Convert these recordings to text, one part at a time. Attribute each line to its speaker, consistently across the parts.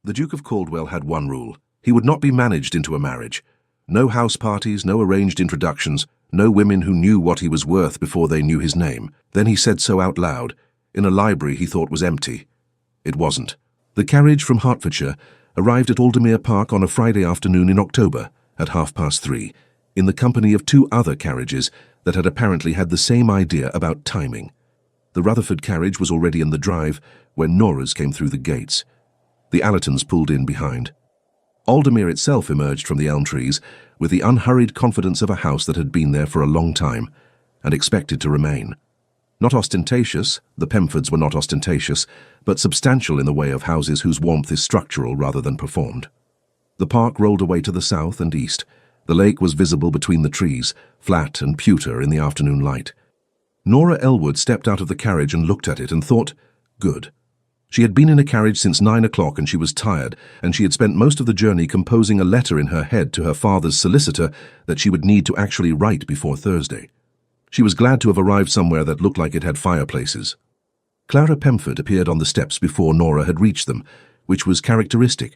Speaker 1: The Duke of Caldwell had one rule. He would not be managed into a marriage. No house parties, no arranged introductions, no women who knew what he was worth before they knew his name. Then he said so out loud, in a library he thought was empty. It wasn't. The carriage from Hertfordshire arrived at Aldermere Park on a Friday afternoon in October at 3:30, in the company of two other carriages that had apparently had the same idea about timing. The Rutherford carriage was already in the drive when Nora's came through the gates. The Allertons pulled in behind. Aldermere itself emerged from the elm trees with the unhurried confidence of a house that had been there for a long time and expected to remain. Not ostentatious, the Pemfords were not ostentatious, but substantial in the way of houses whose warmth is structural rather than performed. The park rolled away to the south and east. The lake was visible between the trees, flat and pewter in the afternoon light. Nora Elwood stepped out of the carriage and looked at it and thought, good. She had been in a carriage since 9 o'clock and she was tired, and she had spent most of the journey composing a letter in her head to her father's solicitor that she would need to actually write before Thursday. She was glad to have arrived somewhere that looked like it had fireplaces. Clara Pemford appeared on the steps before Nora had reached them, which was characteristic.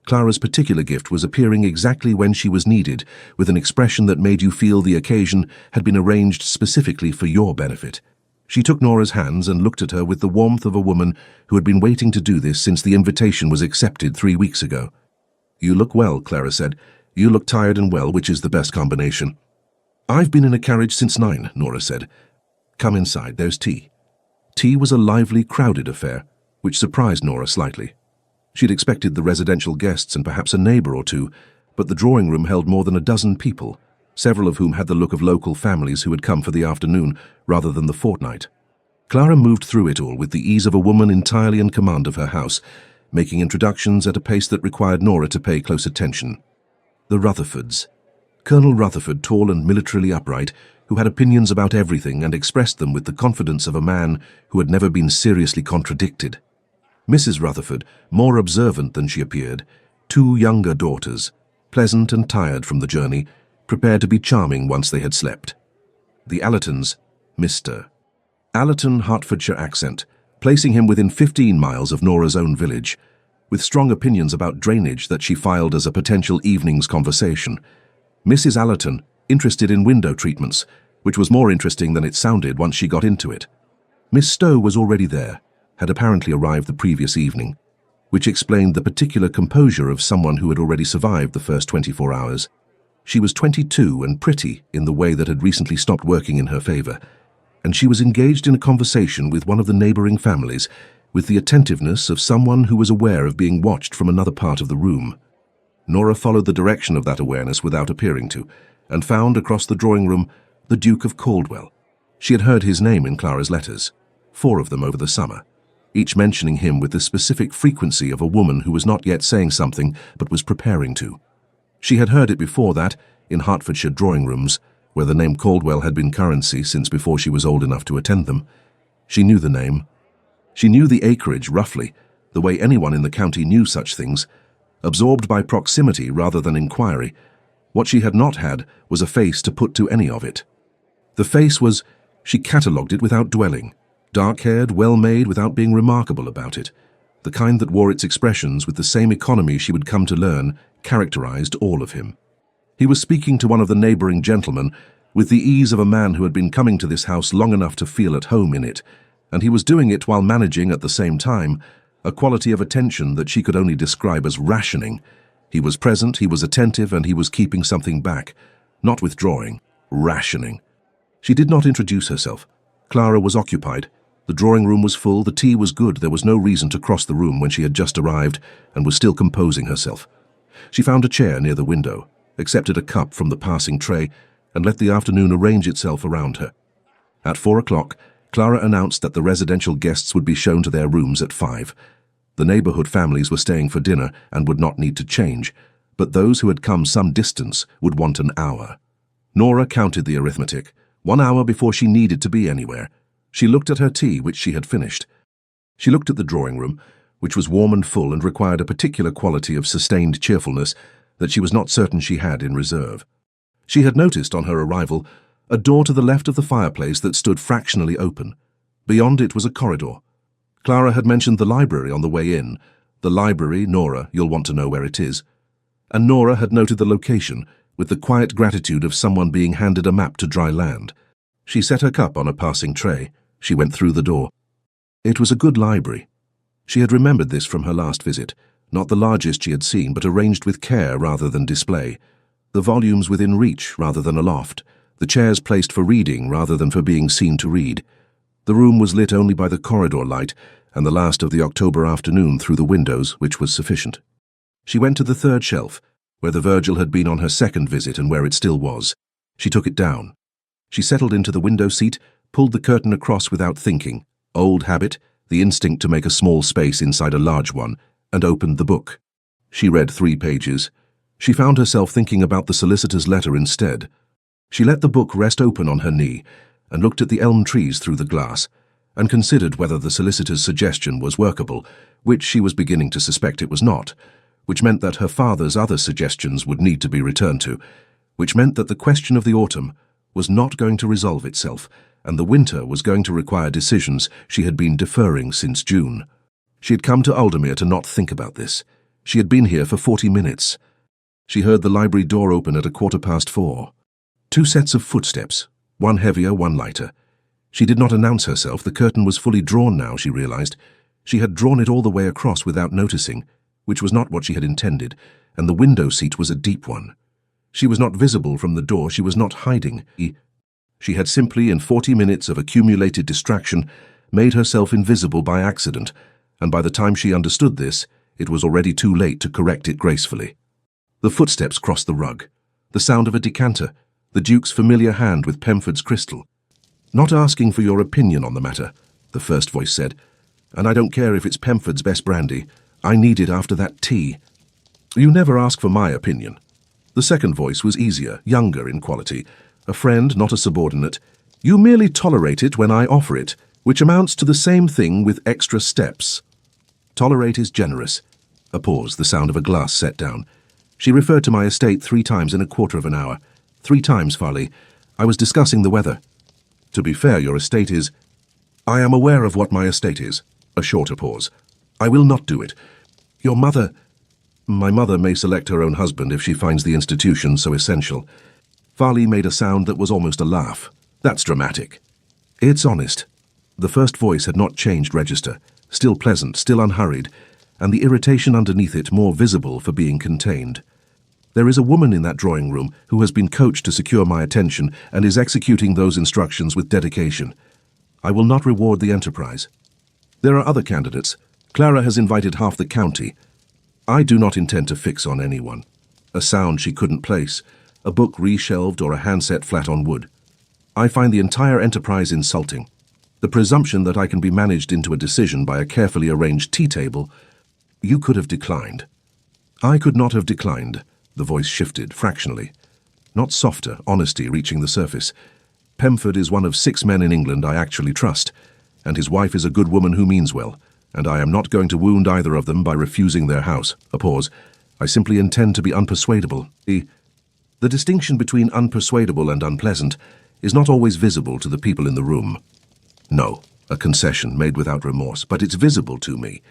Speaker 1: Clara's particular gift was appearing exactly when she was needed, with an expression that made you feel the occasion had been arranged specifically for your benefit. She took Nora's hands and looked at her with the warmth of a woman who had been waiting to do this since the invitation was accepted 3 weeks ago. "You look well," Clara said. "You look tired and well, which is the best combination." "I've been in a carriage since 9, Nora said. "Come inside, there's tea." Tea was a lively, crowded affair, which surprised Nora slightly. She'd expected the residential guests and perhaps a neighbour or two, but the drawing room held more than a dozen people, several of whom had the look of local families who had come for the afternoon rather than the fortnight. Clara moved through it all with the ease of a woman entirely in command of her house, making introductions at a pace that required Nora to pay close attention. The Rutherfords. Colonel Rutherford, tall and militarily upright, who had opinions about everything and expressed them with the confidence of a man who had never been seriously contradicted. Mrs. Rutherford, more observant than she appeared, 2 younger daughters, pleasant and tired from the journey, prepared to be charming once they had slept. The Allertons, Mr. Allerton, Hertfordshire accent, placing him within 15 miles of Nora's own village, with strong opinions about drainage that she filed as a potential evening's conversation. Mrs. Allerton, interested in window treatments, which was more interesting than it sounded once she got into it. Miss Stowe was already there, had apparently arrived the previous evening, which explained the particular composure of someone who had already survived the first 24 hours. She was 22 and pretty in the way that had recently stopped working in her favour, and she was engaged in a conversation with one of the neighbouring families with the attentiveness of someone who was aware of being watched from another part of the room. Nora followed the direction of that awareness without appearing to, and found across the drawing room the Duke of Caldwell. She had heard his name in Clara's letters, 4 of them over the summer, each mentioning him with the specific frequency of a woman who was not yet saying something but was preparing to. She had heard it before that, in Hertfordshire drawing rooms, where the name Caldwell had been currency since before she was old enough to attend them. She knew the name. She knew the acreage roughly, the way anyone in the county knew such things, absorbed by proximity rather than inquiry. What she had not had was a face to put to any of it. The face was, she catalogued it without dwelling, dark-haired, well-made without being remarkable about it. The kind that wore its expressions with the same economy she would come to learn characterized all of him. He was speaking to one of the neighbouring gentlemen with the ease of a man who had been coming to this house long enough to feel at home in it, and he was doing it while managing at the same time a quality of attention that she could only describe as rationing. He was present, he was attentive, and he was keeping something back, not withdrawing, rationing. She did not introduce herself. Clara was occupied. The drawing room was full, the tea was good, there was no reason to cross the room when she had just arrived and was still composing herself. She found a chair near the window, accepted a cup from the passing tray, and let the afternoon arrange itself around her. At 4 o'clock, Clara announced that the residential guests would be shown to their rooms at 5. The neighbourhood families were staying for dinner and would not need to change, but those who had come some distance would want an hour. Nora counted the arithmetic, 1 hour before she needed to be anywhere. She looked at her tea, which she had finished. She looked at the drawing room, which was warm and full and required a particular quality of sustained cheerfulness that she was not certain she had in reserve. She had noticed on her arrival a door to the left of the fireplace that stood fractionally open. Beyond it was a corridor. Clara had mentioned the library on the way in, The library, Nora, you'll want to know where it is. And Nora had noted the location with the quiet gratitude of someone being handed a map to dry land. She set her cup on a passing tray. She went through the door. It was a good library. She had remembered this from her last visit, not the largest she had seen, but arranged with care rather than display. The volumes within reach rather than aloft, the chairs placed for reading rather than for being seen to read. The room was lit only by the corridor light and the last of the October afternoon through the windows, which was sufficient. She went to the third shelf, where the Virgil had been on her second visit and where it still was. She took it down. She settled into the window seat, pulled the curtain across without thinking, old habit, the instinct to make a small space inside a large one, and opened the book. She read 3 pages. She found herself thinking about the solicitor's letter instead. She let the book rest open on her knee and looked at the elm trees through the glass and considered whether the solicitor's suggestion was workable, which she was beginning to suspect it was not, which meant that her father's other suggestions would need to be returned to, which meant that the question of the autumn was not going to resolve itself, and the winter was going to require decisions she had been deferring since June. She had come to Aldermere to not think about this. She had been here for 40 minutes. She heard the library door open at 4:15. 2 sets of footsteps, one heavier, one lighter. She did not announce herself. The curtain was fully drawn now, she realized. She had drawn it all the way across without noticing, which was not what she had intended, and the window seat was a deep one. She was not visible from the door. She was not hiding. She had simply, in 40 minutes of accumulated distraction, made herself invisible by accident, and by the time she understood this, it was already too late to correct it gracefully. The footsteps crossed the rug, the sound of a decanter, the Duke's familiar hand with Pemford's crystal. "Not asking for your opinion on the matter," the first voice said, "and I don't care if it's Pemford's best brandy. I need it after that tea." "You never ask for my opinion." The second voice was easier, younger in quality, a friend, not a subordinate. "You merely tolerate it when I offer it, which amounts to the same thing with extra steps." Tolerate is generous. A pause, the sound of a glass set down. "She referred to my estate 3 times in 1/4 of an hour. 3 times, Farley. I was discussing the weather." "To be fair, your estate is—" "I am aware of what my estate is." A shorter pause. "I will not do it. Your mother—" "My mother may select her own husband if she finds the institution so essential." Farley made a sound that was almost a laugh. "That's dramatic." "It's honest." The first voice had not changed register, still pleasant, still unhurried, and the irritation underneath it more visible for being contained. "There is a woman in that drawing room who has been coached to secure my attention and is executing those instructions with dedication. I will not reward the enterprise. There are other candidates. Clara has invited half the county. I do not intend to fix on anyone." A sound she couldn't place, a book reshelved or a handset flat on wood. "I find the entire enterprise insulting. The presumption that I can be managed into a decision by a carefully arranged tea table—" "You could have declined." "I could not have declined." The voice shifted, fractionally. Not softer, honesty reaching the surface. "Pemford is one of 6 men in England I actually trust, and his wife is a good woman who means well, and I am not going to wound either of them by refusing their house." A pause. "I simply intend to be unpersuadable." The distinction between unpersuadable and unpleasant is not always visible to the people in the room. "No," a concession made without remorse, "but it's visible to me."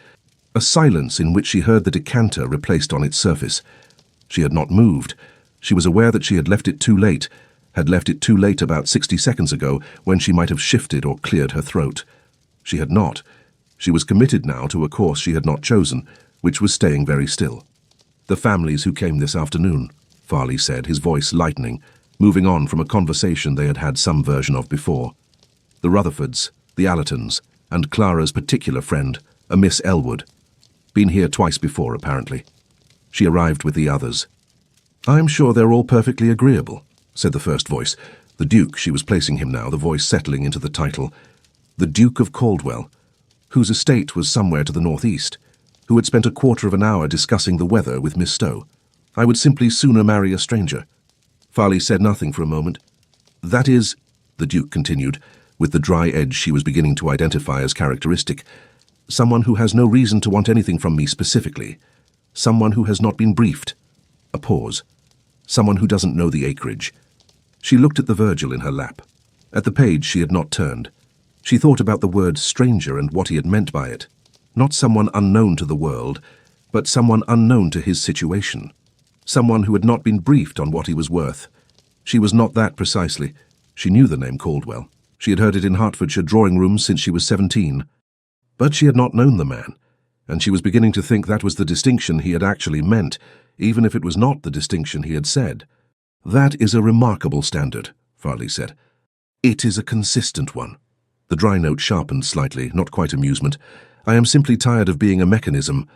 Speaker 1: A silence in which she heard the decanter replaced on its surface. She had not moved. She was aware that she had left it too late, about 60 seconds ago when she might have shifted or cleared her throat. She had not. She was committed now to a course she had not chosen, which was staying very still. "The families who came this afternoon," Farley said, his voice lightening, moving on from a conversation they had had some version of before. "The Rutherfords, the Allertons, and Clara's particular friend, a Miss Elwood. Been here twice before, apparently." She arrived with the others. "I'm sure they're all perfectly agreeable," said the first voice. The Duke, she was placing him now, the voice settling into the title. "The Duke of Caldwell, whose estate was somewhere to the northeast, who had spent 1/4 of an hour discussing the weather with Miss Stowe. I would simply sooner marry a stranger." Farley said nothing for a moment. "That is," the Duke continued, with the dry edge she was beginning to identify as characteristic, "someone who has no reason to want anything from me specifically. Someone who has not been briefed." A pause. "Someone who doesn't know the acreage." She looked at the Virgil in her lap. At the page she had not turned. She thought about the word stranger and what he had meant by it. Not someone unknown to the world, but someone unknown to his situation. Someone who had not been briefed on what he was worth. She was not that precisely. She knew the name Caldwell. She had heard it in Hertfordshire drawing rooms since she was 17. But she had not known the man, and she was beginning to think that was the distinction he had actually meant, even if it was not the distinction he had said. "That is a remarkable standard," Farley said. "It is a consistent one." The dry note sharpened slightly, not quite amusement. "I am simply tired of being a mechanism."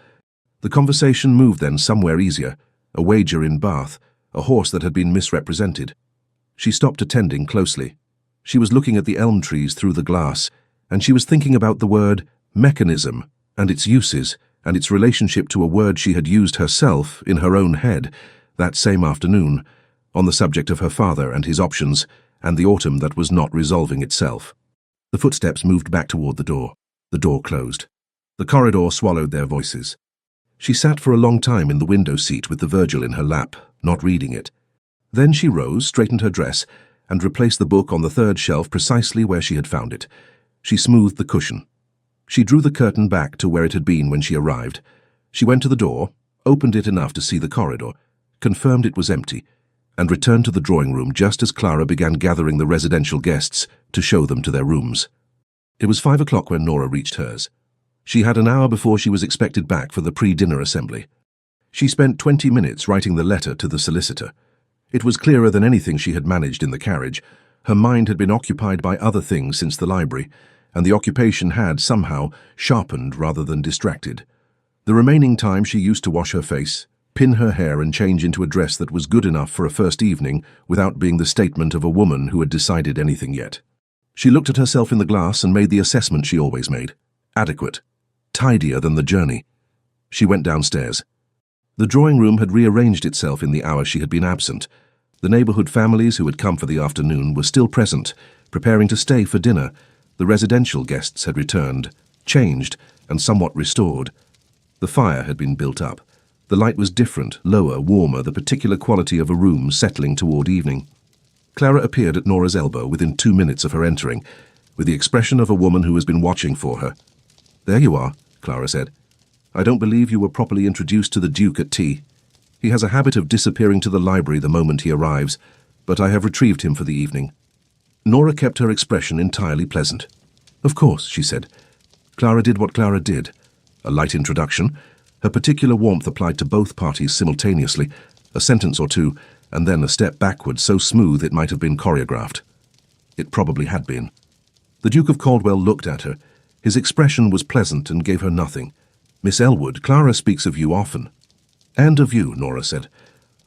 Speaker 1: The conversation moved then somewhere easier. A wager in Bath, a horse that had been misrepresented. She stopped attending closely. She was looking at the elm trees through the glass, and she was thinking about the word mechanism and its uses and its relationship to a word she had used herself in her own head that same afternoon on the subject of her father and his options and the autumn that was not resolving itself. The footsteps moved back toward the door. The door closed. The corridor swallowed their voices. She sat for a long time in the window seat with the Virgil in her lap, not reading it. Then she rose, straightened her dress, and replaced the book on the third shelf precisely where she had found it. She smoothed the cushion. She drew the curtain back to where it had been when she arrived. She went to the door, opened it enough to see the corridor, confirmed it was empty, and returned to the drawing room just as Clara began gathering the residential guests to show them to their rooms. It was 5 o'clock when Nora reached hers. She had an hour before she was expected back for the pre-dinner assembly. She spent 20 minutes writing the letter to the solicitor. It was clearer than anything she had managed in the carriage. Her mind had been occupied by other things since the library, and the occupation had, somehow, sharpened rather than distracted. The remaining time she used to wash her face, pin her hair and change into a dress that was good enough for a first evening without being the statement of a woman who had decided anything yet. She looked at herself in the glass and made the assessment she always made. Adequate. Tidier than the journey. She went downstairs. The drawing room had rearranged itself in the hour she had been absent. The neighborhood families who had come for the afternoon were still present, preparing to stay for dinner. The residential guests had returned, changed, and somewhat restored. The fire had been built up. The light was different, lower, warmer, the particular quality of a room settling toward evening. Clara appeared at Nora's elbow within 2 minutes of her entering, with the expression of a woman who has been watching for her. "There you are," Clara said. "I don't believe you were properly introduced to the Duke at tea. He has a habit of disappearing to the library the moment he arrives, but I have retrieved him for the evening." Nora kept her expression entirely pleasant. "Of course," she said. Clara did what Clara did. A light introduction. Her particular warmth applied to both parties simultaneously, a sentence or two, and then a step backward so smooth it might have been choreographed. It probably had been. The Duke of Caldwell looked at her. His expression was pleasant and gave her nothing. "Miss Elwood, Clara speaks of you often." "And of you," Nora said.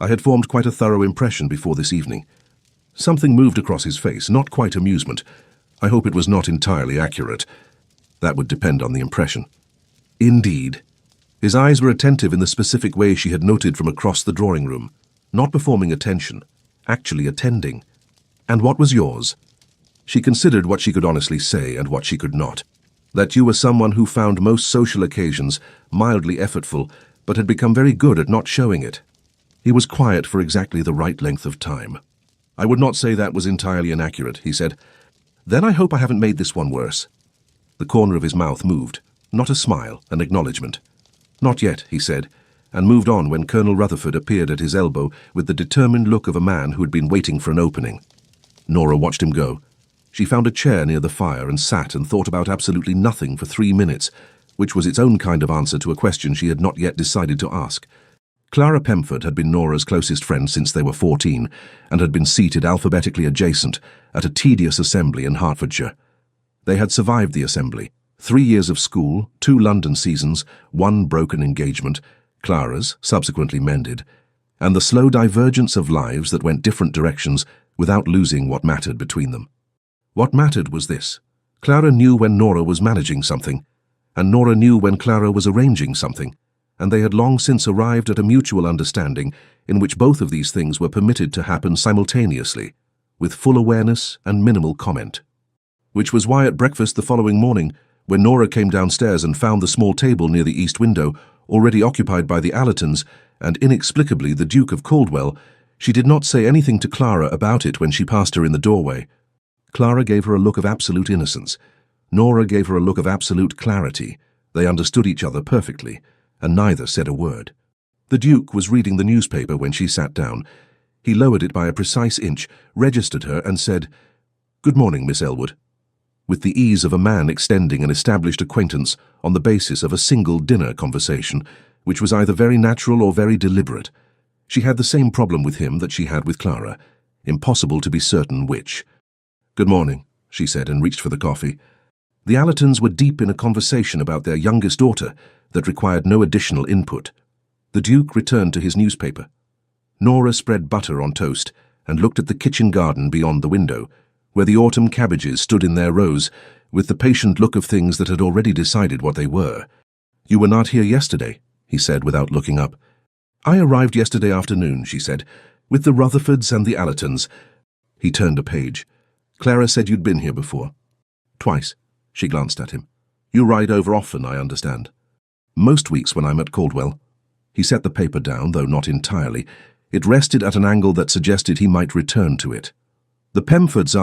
Speaker 1: "I had formed quite a thorough impression before this evening." Something moved across his face, not quite amusement. "I hope it was not entirely accurate." "That would depend on the impression." "Indeed." His eyes were attentive in the specific way she had noted from across the drawing room. Not performing attention, actually attending. "And what was yours?" She considered what she could honestly say and what she could not. "That you were someone who found most social occasions mildly effortful, but had become very good at not showing it." He was quiet for exactly the right length of time. "I would not say that was entirely inaccurate," he said. "Then I hope I haven't made this one worse." The corner of his mouth moved, not a smile, an acknowledgement. "Not yet," he said, and moved on when Colonel Rutherford appeared at his elbow with the determined look of a man who had been waiting for an opening. Nora watched him go. She found a chair near the fire and sat and thought about absolutely nothing for 3 minutes, which was its own kind of answer to a question she had not yet decided to ask. Clara Pemford had been Nora's closest friend since they were 14, and had been seated alphabetically adjacent at a tedious assembly in Hertfordshire. They had survived the assembly. 3 years of school, 2 London seasons, 1 broken engagement, Clara's, subsequently mended, and the slow divergence of lives that went different directions without losing what mattered between them. What mattered was this. Clara knew when Nora was managing something, and Nora knew when Clara was arranging something, and they had long since arrived at a mutual understanding in which both of these things were permitted to happen simultaneously, with full awareness and minimal comment. Which was why at breakfast the following morning, when Nora came downstairs and found the small table near the east window already occupied by the Allertons and inexplicably the Duke of Caldwell, she did not say anything to Clara about it when she passed her in the doorway. Clara gave her a look of absolute innocence. Nora gave her a look of absolute clarity. They understood each other perfectly, and neither said a word. The Duke was reading the newspaper when she sat down. He lowered it by a precise inch, registered her, and said, "Good morning, Miss Elwood," with the ease of a man extending an established acquaintance on the basis of a single dinner conversation, which was either very natural or very deliberate. She had the same problem with him that she had with Clara. Impossible to be certain which. "Good morning," she said, and reached for the coffee. The Allertons were deep in a conversation about their youngest daughter that required no additional input. The Duke returned to his newspaper. Nora spread butter on toast and looked at the kitchen garden beyond the window, where the autumn cabbages stood in their rows, with the patient look of things that had already decided what they were. "You were not here yesterday," he said without looking up. "I arrived yesterday afternoon," she said, "with the Rutherfords and the Allertons." He turned a page. "Clara said you'd been here before." "Twice." She glanced at him. "You ride over often, I understand." "Most weeks when I'm at Caldwell." He set the paper down, though not entirely. It rested at an angle that suggested he might return to it. "The Pemfords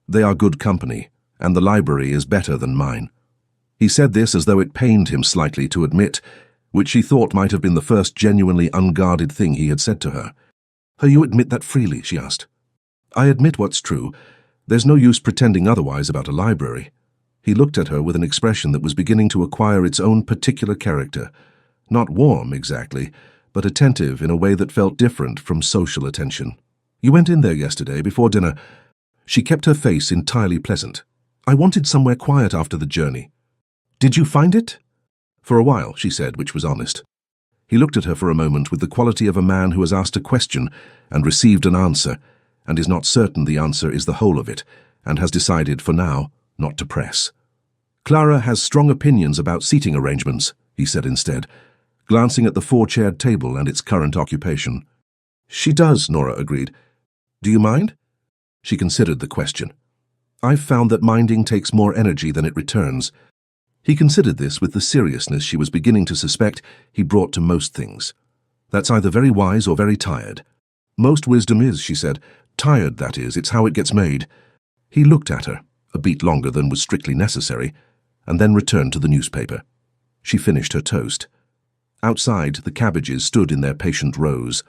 Speaker 1: they are good company, and the library is better than mine." He said this as though it pained him slightly to admit, which she thought might have been the first genuinely unguarded thing he had said to her. "You admit that freely?" she asked. "I admit what's true. There's no use pretending otherwise about a library." He looked at her with an expression that was beginning to acquire its own particular character. Not warm, exactly, but attentive in a way that felt different from social attention. "You went in there yesterday, before dinner." She kept her face entirely pleasant. "I wanted somewhere quiet after the journey." "Did you find it?" "For a while," she said, which was honest. He looked at her for a moment with the quality of a man who has asked a question and received an answer, and is not certain the answer is the whole of it, and has decided, for now, not to press. "Clara has strong opinions about seating arrangements," he said instead, glancing at the four-chaired table and its current occupation. "She does," Nora agreed. "Do you mind?" She considered the question. "I've found that minding takes more energy than it returns." He considered this with the seriousness she was beginning to suspect he brought to most things. "That's either very wise or very tired." "Most wisdom is," she said. "Tired, that is. It's how it gets made." He looked at her, a beat longer than was strictly necessary, and then returned to the newspaper. She finished her toast. Outside, the cabbages stood in their patient rows.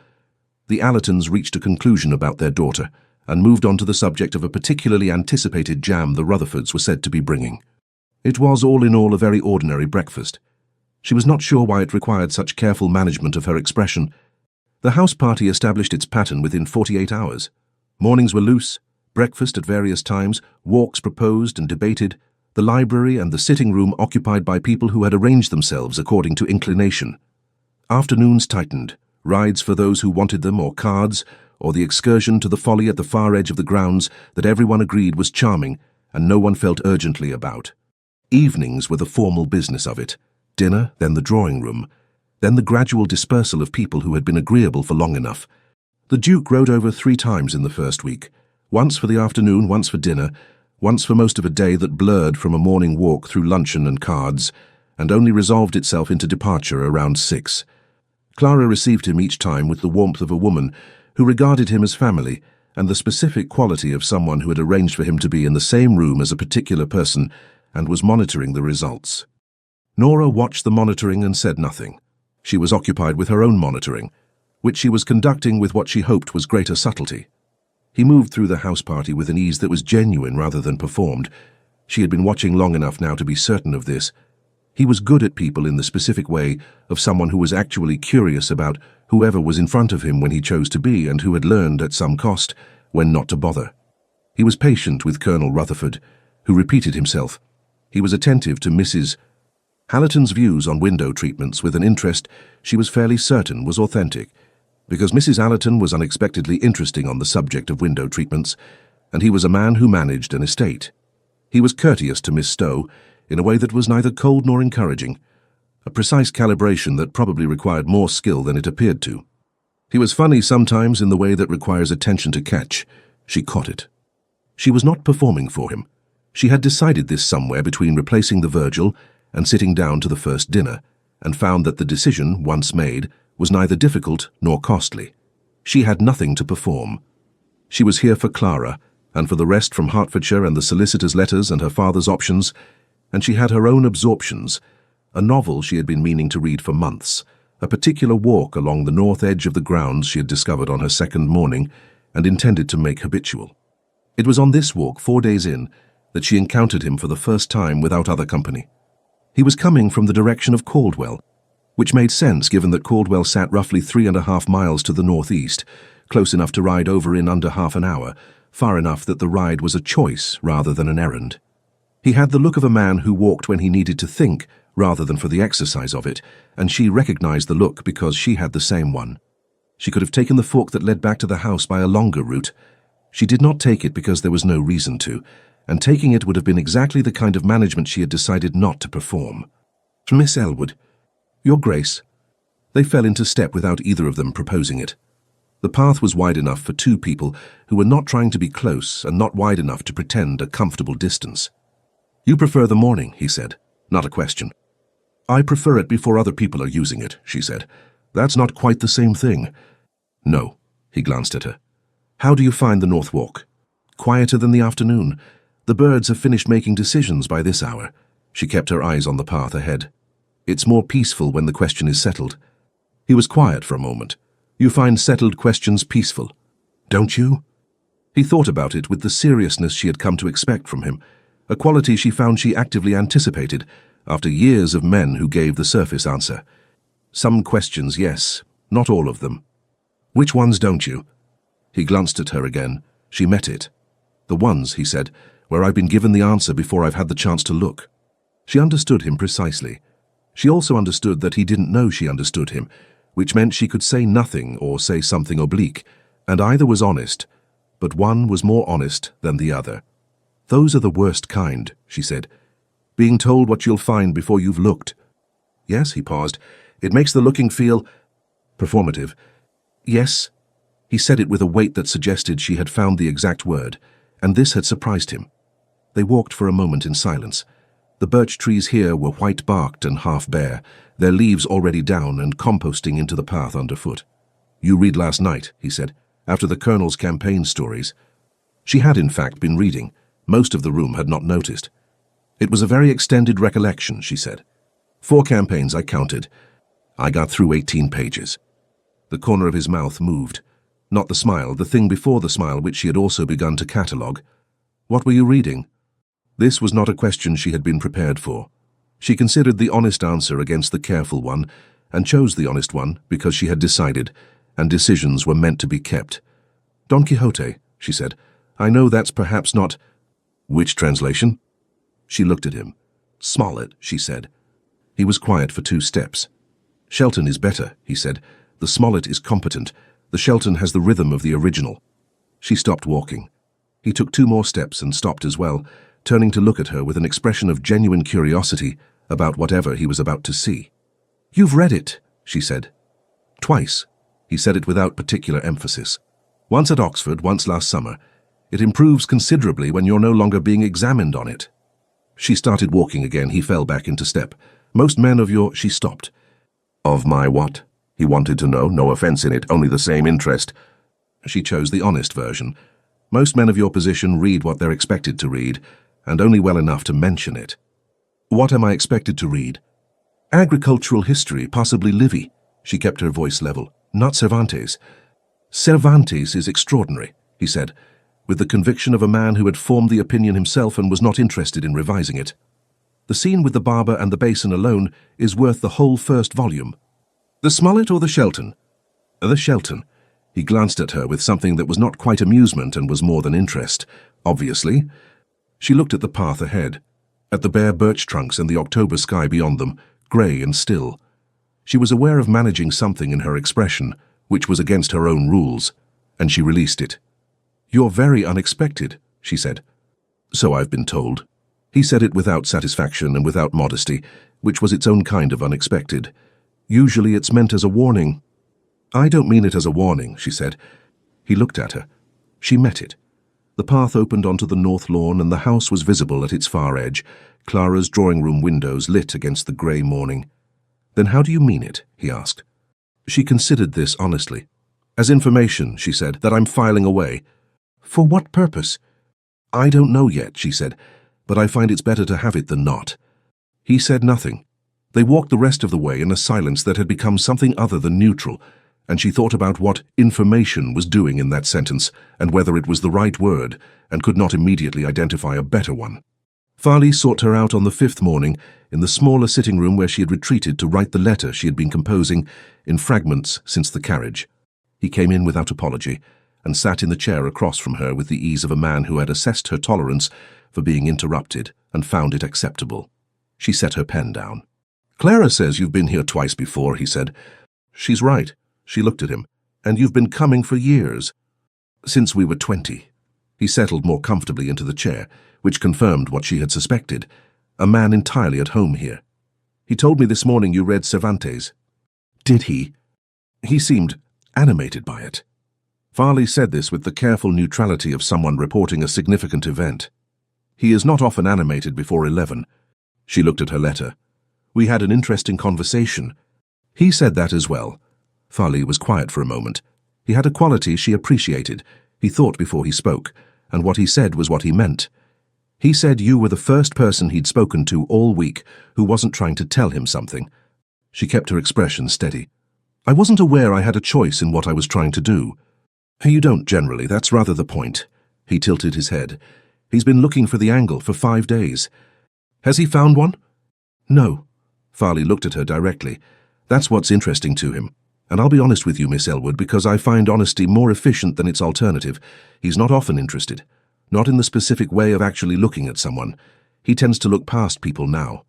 Speaker 1: The Allertons reached a conclusion about their daughter and moved on to the subject of a particularly anticipated jam the Rutherfords were said to be bringing. It was all in all a very ordinary breakfast. She was not sure why it required such careful management of her expression. The house party established its pattern within 48 hours. Mornings were loose, breakfast at various times, walks proposed and debated, the library and the sitting room occupied by people who had arranged themselves according to inclination. Afternoons tightened, rides for those who wanted them, or cards, or the excursion to the folly at the far edge of the grounds that everyone agreed was charming and no one felt urgently about. Evenings were the formal business of it. Dinner, then the drawing room, then the gradual dispersal of people who had been agreeable for long enough. The Duke rode over 3 times in the first week, once for the afternoon, once for dinner, once for most of a day that blurred from a morning walk through luncheon and cards, and only resolved itself into departure around 6. Clara received him each time with the warmth of a woman who regarded him as family, and the specific quality of someone who had arranged for him to be in the same room as a particular person and was monitoring the results. Nora watched the monitoring and said nothing. She was occupied with her own monitoring, which she was conducting with what she hoped was greater subtlety. He moved through the house party with an ease that was genuine rather than performed. She had been watching long enough now to be certain of this. He was good at people in the specific way of someone who was actually curious about whoever was in front of him when he chose to be, and who had learned at some cost when not to bother. He was patient with Colonel Rutherford, who repeated himself. He was attentive to Mrs. Allerton's views on window treatments with an interest she was fairly certain was authentic, because Mrs. Allerton was unexpectedly interesting on the subject of window treatments, and he was a man who managed an estate. He was courteous to Miss Stowe in a way that was neither cold nor encouraging, a precise calibration that probably required more skill than it appeared to. He was funny sometimes in the way that requires attention to catch. She caught it. She was not performing for him. She had decided this somewhere between replacing the Virgil and sitting down to the first dinner, and found that the decision, once made, was neither difficult nor costly. She had nothing to perform. She was here for Clara, and for the rest from Hertfordshire and the solicitor's letters and her father's options, and she had her own absorptions, a novel she had been meaning to read for months, a particular walk along the north edge of the grounds she had discovered on her second morning and intended to make habitual. It was on this walk, 4 days in, that she encountered him for the first time without other company. He was coming from the direction of Caldwell, which made sense given that Caldwell sat roughly 3.5 miles to the northeast, close enough to ride over in under half an hour, far enough that the ride was a choice rather than an errand. He had the look of a man who walked when he needed to think rather than for the exercise of it, and she recognized the look because she had the same one. She could have taken the fork that led back to the house by a longer route. She did not take it because there was no reason to, and taking it would have been exactly the kind of management she had decided not to perform. "Miss Elwood, Your Grace." They fell into step without either of them proposing it. The path was wide enough for two people who were not trying to be close and not wide enough to pretend a comfortable distance. "You prefer the morning," he said. Not a question. "I prefer it before other people are using it," she said. "That's not quite the same thing." "No," he glanced at her. "How do you find the North Walk?" "Quieter than the afternoon. The birds have finished making decisions by this hour." She kept her eyes on the path ahead. "It's more peaceful when the question is settled." He was quiet for a moment. "You find settled questions peaceful, don't you?" He thought about it with the seriousness she had come to expect from him, a quality she found she actively anticipated after years of men who gave the surface answer. "Some questions, yes, not all of them." "Which ones don't you?" He glanced at her again. She met it. "The ones," he said, "where I've been given the answer before I've had the chance to look." She understood him precisely. She also understood that he didn't know she understood him, which meant she could say nothing or say something oblique, and either was honest, but one was more honest than the other. "Those are the worst kind," she said. "Being told what you'll find before you've looked." "Yes," he paused. "It makes the looking feel performative." "Yes." He said it with a weight that suggested she had found the exact word, and this had surprised him. They walked for a moment in silence. The birch trees here were white-barked and half-bare, their leaves already down and composting into the path underfoot. "You read last night," he said, "after the Colonel's campaign stories." She had, in fact, been reading. Most of the room had not noticed. "It was a very extended recollection," she said. 4 campaigns, I counted. I got through 18 pages. The corner of his mouth moved. Not the smile, the thing before the smile which she had also begun to catalogue. "What were you reading?" This was not a question she had been prepared for. She considered the honest answer against the careful one, and chose the honest one because she had decided, and decisions were meant to be kept. "Don Quixote," she said. "I know that's perhaps not—" "Which translation?" She looked at him. "Smollett," she said. He was quiet for 2 steps. "Shelton is better," he said. "The Smollett is competent. The Shelton has the rhythm of the original." She stopped walking. He took 2 more steps and stopped as well, turning to look at her with an expression of genuine curiosity about whatever he was about to see. "You've read it," she said. "Twice." He said it without particular emphasis. "Once at Oxford, once last summer. It improves considerably when you're no longer being examined on it." She started walking again. He fell back into step. "Most men of your—" She stopped. "Of my what?" He wanted to know, no offense in it, only the same interest. She chose the honest version. "Most men of your position read what they're expected to read, and only well enough to mention it." "What am I expected to read?" "Agricultural history, possibly Livy." She kept her voice level. "Not Cervantes." "Cervantes is extraordinary," he said, with the conviction of a man who had formed the opinion himself and was not interested in revising it. "The scene with the barber and the basin alone is worth the whole first volume." "The Smollett or the Shelton?" "The Shelton." He glanced at her with something that was not quite amusement and was more than interest. "Obviously." She looked at the path ahead, at the bare birch trunks and the October sky beyond them, grey and still. She was aware of managing something in her expression, which was against her own rules, and she released it. "You're very unexpected," she said. "So I've been told." He said it without satisfaction and without modesty, which was its own kind of unexpected. "Usually it's meant as a warning." "I don't mean it as a warning," she said. He looked at her. She met it. The path opened onto the north lawn and the house was visible at its far edge, Clara's drawing-room windows lit against the grey morning. "Then how do you mean it?" he asked. She considered this honestly. "As information," she said, "that I'm filing away." "For what purpose?" "I don't know yet," she said, "but I find it's better to have it than not." He said nothing. They walked the rest of the way in a silence that had become something other than neutral, and she thought about what information was doing in that sentence and whether it was the right word, and could not immediately identify a better one. Farley sought her out on the 5th morning in the smaller sitting room where she had retreated to write the letter she had been composing in fragments since the carriage. He came in without apology and sat in the chair across from her with the ease of a man who had assessed her tolerance for being interrupted and found it acceptable. She set her pen down. "Clara says you've been here twice before," he said. "She's right." She looked at him. "And you've been coming for years." "Since we were 20. He settled more comfortably into the chair, which confirmed what she had suspected. A man entirely at home here. "He told me this morning you read Cervantes." "Did he?" "He seemed animated by it." Farley said this with the careful neutrality of someone reporting a significant event. "He is not often animated before 11. She looked at her letter. "We had an interesting conversation." He said that as well. Farley was quiet for a moment. He had a quality she appreciated. He thought before he spoke, and what he said was what he meant. He said you were the first person he'd spoken to all week who wasn't trying to tell him something. She kept her expression steady. "I wasn't aware I had a choice in what I was trying to do." "You don't generally, that's rather the point." He tilted his head. "He's been looking for the angle for 5 days. Has he found one?" "No." Farley looked at her directly. "That's what's interesting to him. And I'll be honest with you, Miss Elwood, because I find honesty more efficient than its alternative. He's not often interested. Not in the specific way of actually looking at someone. He tends to look past people now."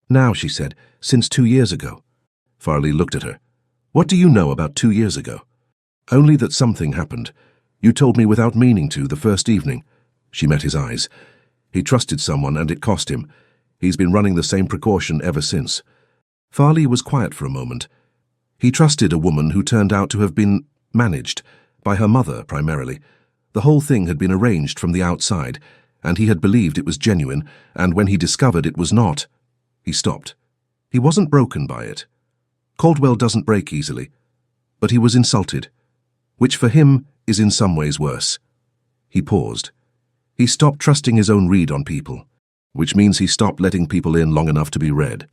Speaker 1: "Now," she said, "since 2 years ago." Farley looked at her. "What do you know about 2 years ago?" "Only that something happened. You told me without meaning to the first evening." She met his eyes. He trusted someone and it cost him. He's been running the same precaution ever since. Farley was quiet for a moment. He trusted a woman who turned out to have been managed, by her mother primarily. The whole thing had been arranged from the outside, and he had believed it was genuine, and when he discovered it was not, he stopped. He wasn't broken by it. Caldwell doesn't break easily. But he was insulted, which for him is in some ways worse. He paused. He stopped trusting his own read on people, which means he stopped letting people in long enough to be read.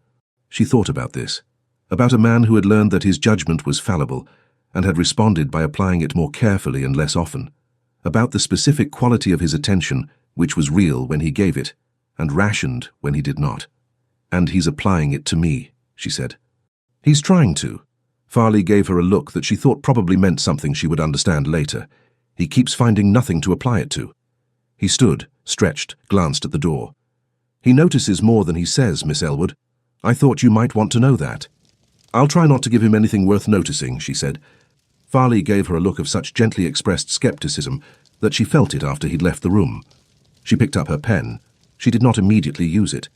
Speaker 1: She thought about this, about a man who had learned that his judgment was fallible and had responded by applying it more carefully and less often, about the specific quality of his attention, which was real when he gave it, and rationed when he did not. "And he's applying it to me," she said. "He's trying to." Farley gave her a look that she thought probably meant something she would understand later. "He keeps finding nothing to apply it to." He stood, stretched, glanced at the door. "He notices more than he says, Miss Elwood. I thought you might want to know that." "I'll try not to give him anything worth noticing," she said. Farley gave her a look of such gently expressed skepticism that she felt it after he'd left the room. She picked up her pen. She did not immediately use it.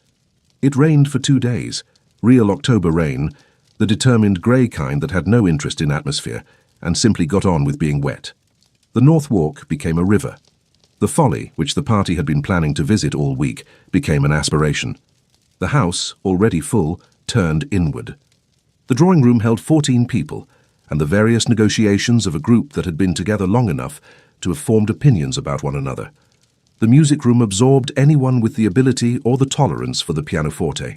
Speaker 1: It rained for 2 days, real October rain, the determined grey kind that had no interest in atmosphere and simply got on with being wet. The North Walk became a river. The Folly, which the party had been planning to visit all week, became an aspiration. The house, already full, turned inward. The drawing room held 14 people, and the various negotiations of a group that had been together long enough to have formed opinions about one another. The music room absorbed anyone with the ability or the tolerance for the pianoforte.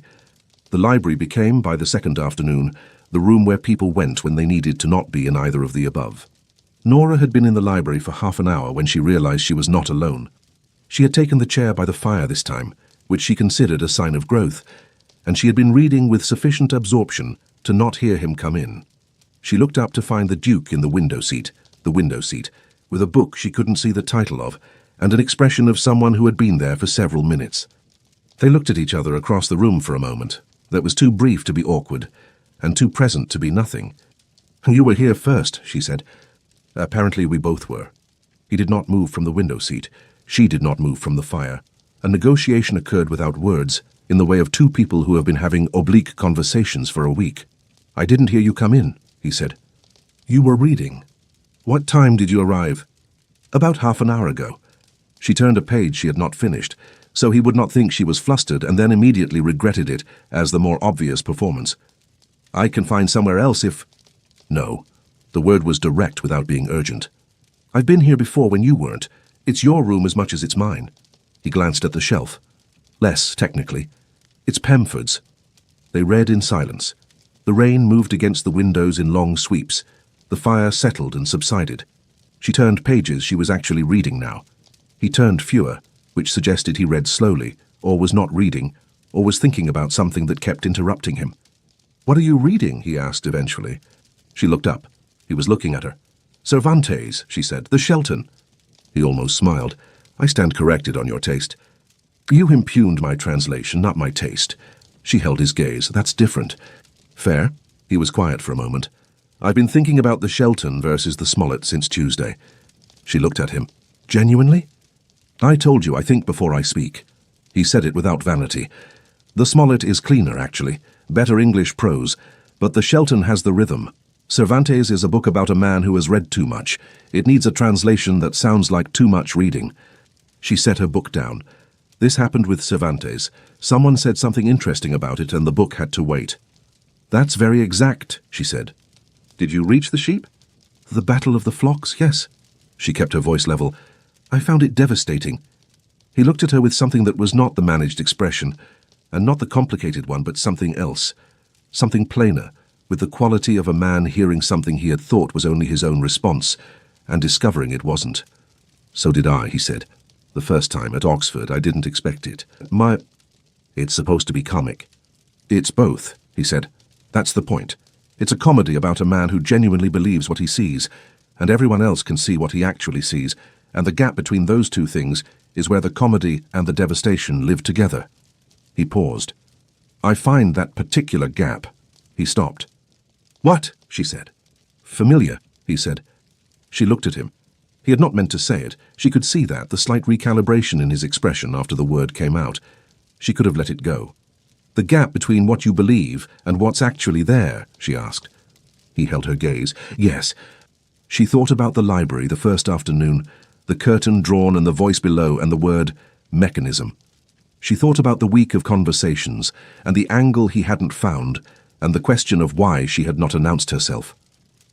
Speaker 1: The library became, by the second afternoon, the room where people went when they needed to not be in either of the above. Nora had been in the library for half an hour when she realized she was not alone. She had taken the chair by the fire this time, which she considered a sign of growth, and she had been reading with sufficient absorption to not hear him come in. She looked up to find the Duke in the window seat, with a book she couldn't see the title of, and an expression of someone who had been there for several minutes. They looked at each other across the room for a moment that was too brief to be awkward, and too present to be nothing. "You were here first," she said. Apparently we both were. He did not move from the window seat. She did not move from the fire. A negotiation occurred without words, in the way of two people who have been having oblique conversations for a week. "I didn't hear you come in," he said. "You were reading. What time did you arrive?" "About half an hour ago." She turned a page she had not finished, so he would not think she was flustered, and then immediately regretted it as the more obvious performance. "I can find somewhere else if—" "No." The word was direct without being urgent. "I've been here before when you weren't. It's your room as much as it's mine." He glanced at the shelf. "Less, technically. It's Pemford's." They read in silence. The rain moved against the windows in long sweeps. The fire settled and subsided. She turned pages she was actually reading now. He turned fewer, which suggested he read slowly, or was not reading, or was thinking about something that kept interrupting him. "What are you reading?" he asked eventually. She looked up. He was looking at her. "Cervantes," she said, "the Shelton." He almost smiled. "I stand corrected on your taste." "You impugned my translation, not my taste." She held his gaze. "That's different." "Fair." He was quiet for a moment. "I've been thinking about the Shelton versus the Smollett since Tuesday." She looked at him. "Genuinely?" "I told you I think before I speak." He said it without vanity. "The Smollett is cleaner, actually. Better English prose. But the Shelton has the rhythm. Cervantes is a book about a man who has read too much. It needs a translation that sounds like too much reading." She set her book down. This happened with Cervantes. Someone said something interesting about it and the book had to wait. "That's very exact," she said. "Did you reach the sheep?" "The Battle of the Flocks, yes." She kept her voice level. "I found it devastating." He looked at her with something that was not the managed expression, and not the complicated one, but something else. Something plainer, with the quality of a man hearing something he had thought was only his own response, and discovering it wasn't. "So did I," he said. "The first time, at Oxford, I didn't expect it. It's supposed to be comic." "It's both," he said. "That's the point. It's a comedy about a man who genuinely believes what he sees, and everyone else can see what he actually sees, and the gap between those two things is where the comedy and the devastation live together." He paused. "I find that particular gap." He stopped. "What?" she said. "Familiar," he said. She looked at him. He had not meant to say it. She could see that, the slight recalibration in his expression after the word came out. She could have let it go. "The gap between what you believe and what's actually there?" she asked. He held her gaze. "Yes." She thought about the library the first afternoon, the curtain drawn and the voice below and the word mechanism. She thought about the week of conversations and the angle he hadn't found and the question of why she had not announced herself.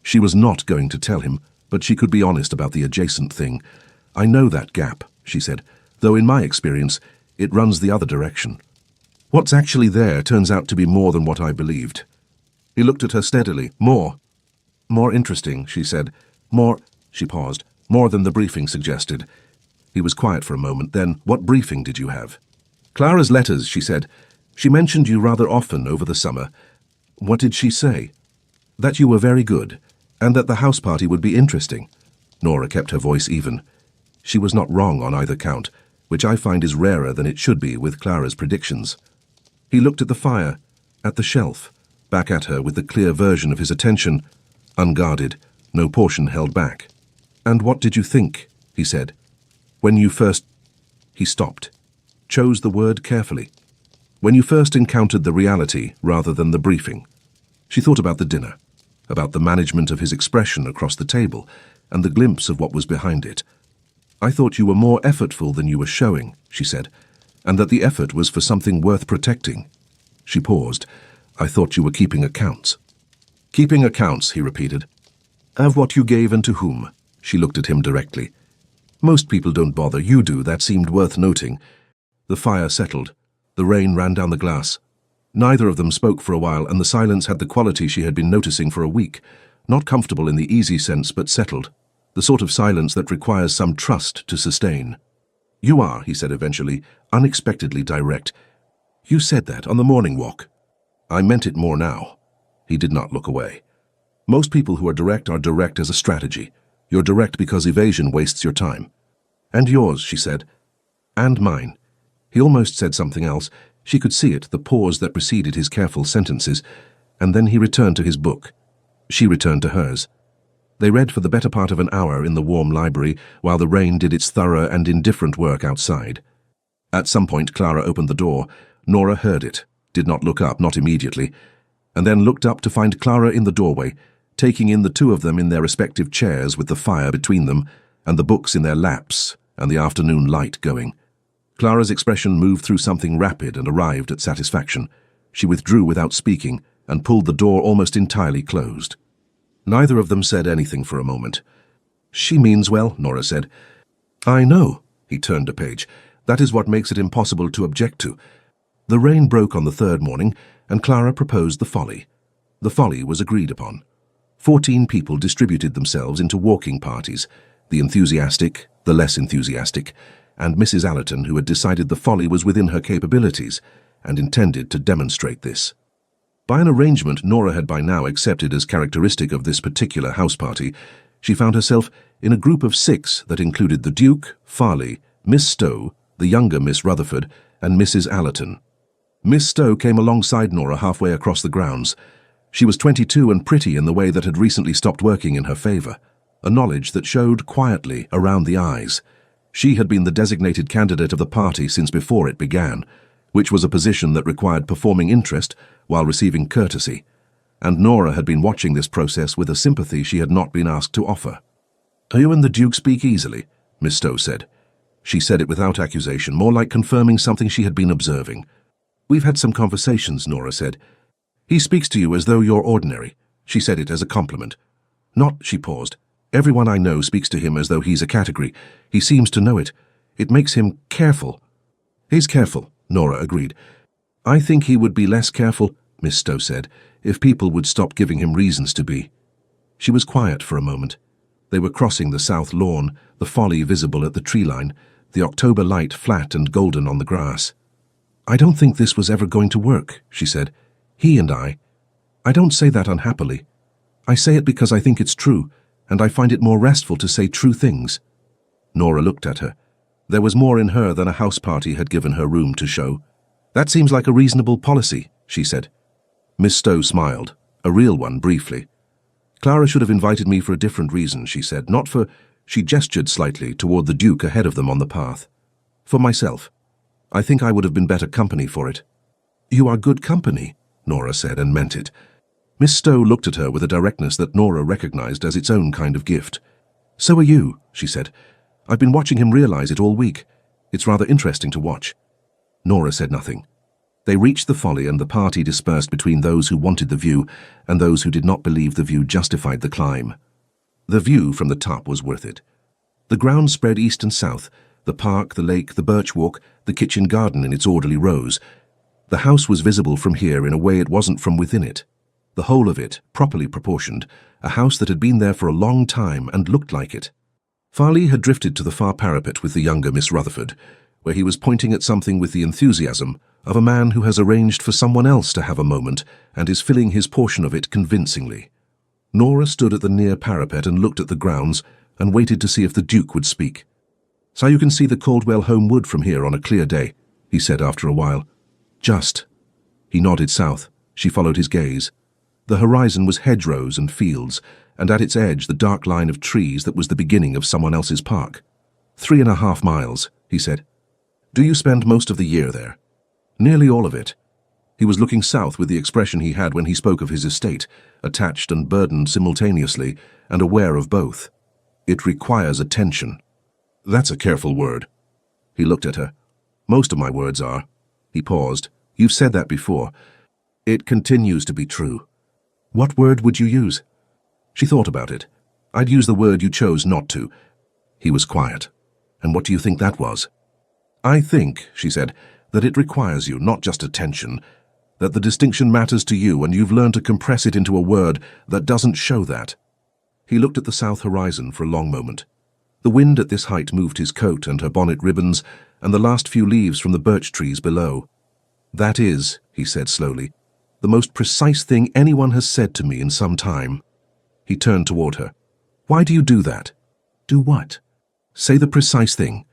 Speaker 1: She was not going to tell him, but she could be honest about the adjacent thing. "I know that gap," she said, "though in my experience it runs the other direction. What's actually there turns out to be more than what I believed." He looked at her steadily. "More." "More interesting," she said. "More—" She paused. "More than the briefing suggested." He was quiet for a moment. Then, "What briefing did you have?" "Clara's letters," she said. "She mentioned you rather often over the summer." "What did she say?" "That you were very good, and that the house party would be interesting." Nora kept her voice even. She was not wrong on either count, which I find is rarer than it should be with Clara's predictions. He looked at the fire, at the shelf, back at her with the clear version of his attention, unguarded, no portion held back. "And what did you think?" he said. "When you first—" He stopped, chose the word carefully. "When you first encountered the reality rather than the briefing." She thought about the dinner, about the management of his expression across the table, and the glimpse of what was behind it. "I thought you were more effortful than you were showing," she said, "and that the effort was for something worth protecting." She paused. "I thought you were keeping accounts." "Keeping accounts," he repeated. "Of what you gave and to whom?" She looked at him directly. "Most people don't bother. You do. That seemed worth noting." The fire settled. The rain ran down the glass. Neither of them spoke for a while, and the silence had the quality she had been noticing for a week. Not comfortable in the easy sense, but settled. The sort of silence that requires some trust to sustain. "You are," he said eventually, unexpectedly direct. "You said that on the morning walk." "I meant it more now." He did not look away. "Most people who are direct as a strategy. You're direct because evasion wastes your time." "And yours," she said. "And mine." He almost said something else. She could see it, the pause that preceded his careful sentences, and then he returned to his book. She returned to hers. They read for the better part of an hour in the warm library, while the rain did its thorough and indifferent work outside. At some point Clara opened the door. Nora heard it, did not look up, not immediately, and then looked up to find Clara in the doorway, taking in the two of them in their respective chairs with the fire between them, and the books in their laps, and the afternoon light going. Clara's expression moved through something rapid and arrived at satisfaction. She withdrew without speaking and pulled the door almost entirely closed. Neither of them said anything for a moment. "She means well," Nora said. "I know." He turned a page. "That is what makes it impossible to object to. The rain broke on the third morning, and Clara proposed the folly. The folly was agreed upon. 14 people distributed themselves into walking parties, the enthusiastic, the less enthusiastic, and Mrs. Allerton, who had decided the folly was within her capabilities and intended to demonstrate this. By an arrangement Nora had by now accepted as characteristic of this particular house party, she found herself in a group of 6 that included the Duke, Farley, Miss Stowe, the younger Miss Rutherford, and Mrs. Allerton. Miss Stowe came alongside Nora halfway across the grounds. She was 22 and pretty in the way that had recently stopped working in her favor, a knowledge that showed quietly around the eyes. She had been the designated candidate of the party since before it began, which was a position that required performing interest while receiving courtesy, and Nora had been watching this process with a sympathy she had not been asked to offer. "You and the Duke speak easily," Miss Stowe said. She said it without accusation, more like confirming something she had been observing. "We've had some conversations," Nora said. "He speaks to you as though you're ordinary." She said it as a compliment. "Not," she paused. "Everyone I know speaks to him as though he's a category. He seems to know it. It makes him careful." "He's careful," Nora agreed. "I think he would be less careful," Miss Stowe said, "if people would stop giving him reasons to be." She was quiet for a moment. They were crossing the south lawn, the folly visible at the tree line, the October light flat and golden on the grass. "I don't think this was ever going to work," she said. "He and I don't say that unhappily. I say it because I think it's true, and I find it more restful to say true things." Nora looked at her. There was more in her than a house party had given her room to show. "That seems like a reasonable policy," she said. Miss Stowe smiled, a real one briefly. "Clara should have invited me for a different reason," she said, "not for—" She gestured slightly toward the Duke ahead of them on the path. "For myself. I think I would have been better company for it." "You are good company," Nora said, and meant it. Miss Stowe looked at her with a directness that Nora recognized as its own kind of gift. "So are you," she said. "I've been watching him realize it all week. It's rather interesting to watch." Nora said nothing. They reached the folly, and the party dispersed between those who wanted the view and those who did not believe the view justified the climb. The view from the top was worth it. The ground spread east and south, the park, the lake, the birch walk, the kitchen garden in its orderly rows. The house was visible from here in a way it wasn't from within it. The whole of it, properly proportioned, a house that had been there for a long time and looked like it. Farley had drifted to the far parapet with the younger Miss Rutherford, where he was pointing at something with the enthusiasm of a man who has arranged for someone else to have a moment and is filling his portion of it convincingly. Nora stood at the near parapet and looked at the grounds and waited to see if the Duke would speak. "So you can see the Caldwell Home Wood from here on a clear day," he said after a while. "Just." He nodded south. She followed his gaze. The horizon was hedgerows and fields, and at its edge the dark line of trees that was the beginning of someone else's park. 3.5 miles, he said. "Do you spend most of the year there?" "Nearly all of it." He was looking south with the expression he had when he spoke of his estate, attached and burdened simultaneously, and aware of both. "It requires attention." "That's a careful word." He looked at her. "Most of my words are." He paused. "You've said that before. It continues to be true." "What word would you use?" She thought about it. "I'd use the word you chose not to." He was quiet. "And what do you think that was?" "I think," she said, "that it requires you, not just attention, that the distinction matters to you and you've learned to compress it into a word that doesn't show that." He looked at the south horizon for a long moment. The wind at this height moved his coat and her bonnet ribbons and the last few leaves from the birch trees below. "That is," he said slowly, "the most precise thing anyone has said to me in some time." He turned toward her. "Why do you do that?" "Do what?" "Say the precise thing."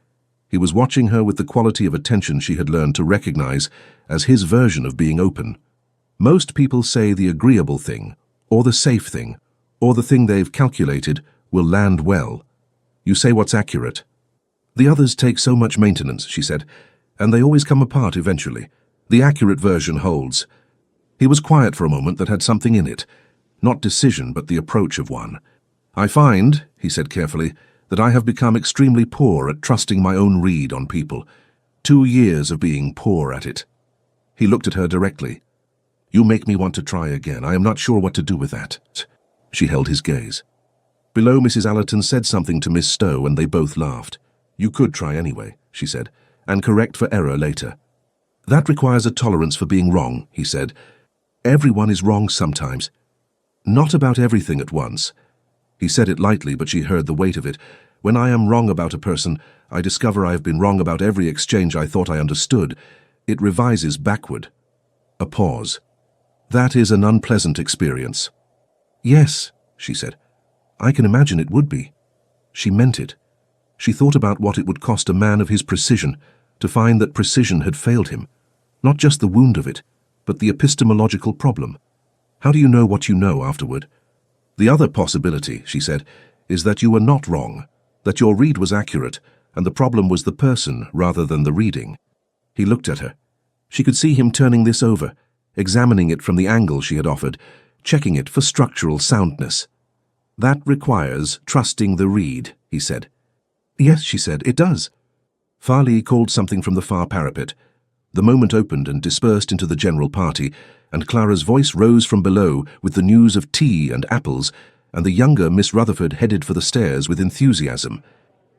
Speaker 1: He was watching her with the quality of attention she had learned to recognize as his version of being open. Most people say the agreeable thing, or the safe thing, or the thing they've calculated will land well. You say what's accurate. "The others take so much maintenance," she said, "and they always come apart eventually. The accurate version holds." He was quiet for a moment that had something in it. Not decision, but the approach of one. "I find," he said carefully, "that I have become extremely poor at trusting my own read on people. 2 years of being poor at it." He looked at her directly. "You make me want to try again. I am not sure what to do with that." She held his gaze. Below, Mrs. Allerton said something to Miss Stowe, and they both laughed. "You could try anyway," she said, "and correct for error later." That requires a tolerance for being wrong, he said. Everyone is wrong sometimes. Not about everything at once. He said it lightly, but she heard the weight of it. When I am wrong about a person, I discover I have been wrong about every exchange I thought I understood. It revises backward. A pause. That is an unpleasant experience. Yes, she said. I can imagine it would be. She meant it. She thought about what it would cost a man of his precision to find that precision had failed him. Not just the wound of it, but the epistemological problem. How do you know what you know afterward? The other possibility, she said, is that you were not wrong, that your read was accurate, and the problem was the person rather than the reading. He looked at her. She could see him turning this over, examining it from the angle she had offered, checking it for structural soundness. That requires trusting the read, he said. Yes, she said, it does. Farley called something from the far parapet. The moment opened and dispersed into the general party, and Clara's voice rose from below with the news of tea and apples, and the younger Miss Rutherford headed for the stairs with enthusiasm.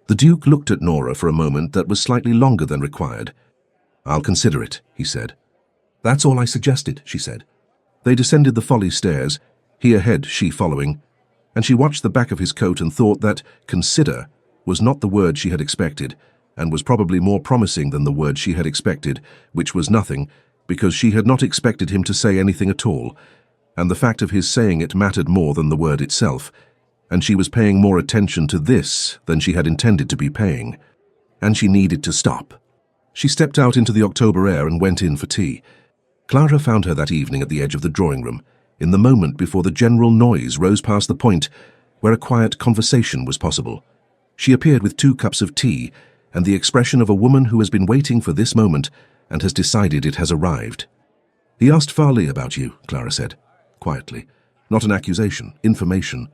Speaker 1: The Duke looked at Nora for a moment that was slightly longer than required. I'll consider it, he said. That's all I suggested, she said. They descended the Folly stairs, he ahead, she following, and she watched the back of his coat and thought that consider was not the word she had expected, and was probably more promising than the word she had expected, which was nothing, because she had not expected him to say anything at all, and the fact of his saying it mattered more than the word itself, and she was paying more attention to this than she had intended to be paying, and she needed to stop. She stepped out into the October air and went in for tea. Clara found her that evening at the edge of the drawing-room, in the moment before the general noise rose past the point where a quiet conversation was possible. She appeared with 2 cups of tea, and the expression of a woman who has been waiting for this moment and has decided it has arrived. He asked Farley about you, Clara said, quietly. Not an accusation, information.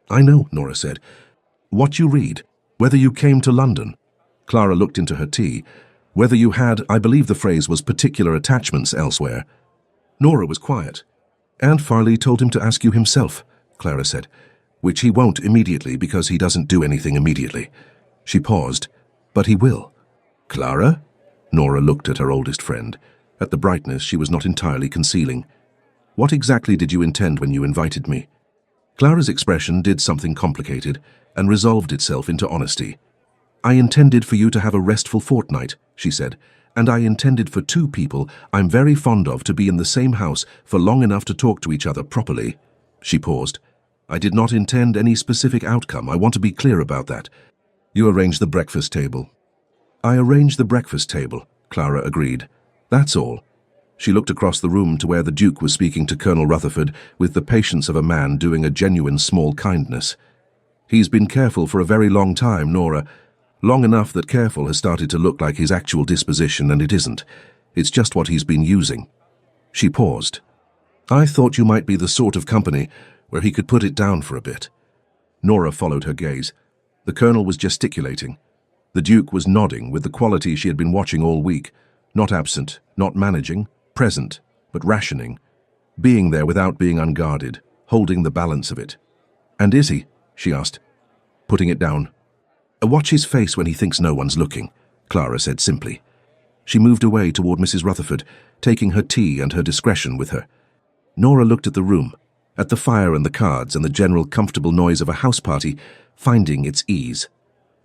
Speaker 1: I know, Nora said. What you read, whether you came to London. Clara looked into her tea. Whether you had, I believe the phrase was particular attachments elsewhere. Nora was quiet. And Farley told him to ask you himself, Clara said, which he won't immediately because he doesn't do anything immediately. She paused. But he will. Clara? Nora looked at her oldest friend, at the brightness she was not entirely concealing. What exactly did you intend when you invited me? Clara's expression did something complicated and resolved itself into honesty. I intended for you to have a restful fortnight, she said, and I intended for 2 people I'm very fond of to be in the same house for long enough to talk to each other properly. She paused. I did not intend any specific outcome. I want to be clear about that. You arranged the breakfast table. I arranged the breakfast table, Clara agreed. That's all. She looked across the room to where the Duke was speaking to Colonel Rutherford with the patience of a man doing a genuine small kindness. He's been careful for a very long time, Nora. Long enough that careful has started to look like his actual disposition, and it isn't. It's just what he's been using. She paused. I thought you might be the sort of company where he could put it down for a bit. Nora followed her gaze. The Colonel was gesticulating. The Duke was nodding with the quality she had been watching all week. Not absent, not managing, present, but rationing. Being there without being unguarded, holding the balance of it. And is he? She asked, putting it down. Watch his face when he thinks no one's looking, Clara said simply. She moved away toward Mrs. Rutherford, taking her tea and her discretion with her. Nora looked at the room, at the fire and the cards and the general comfortable noise of a house party, finding its ease.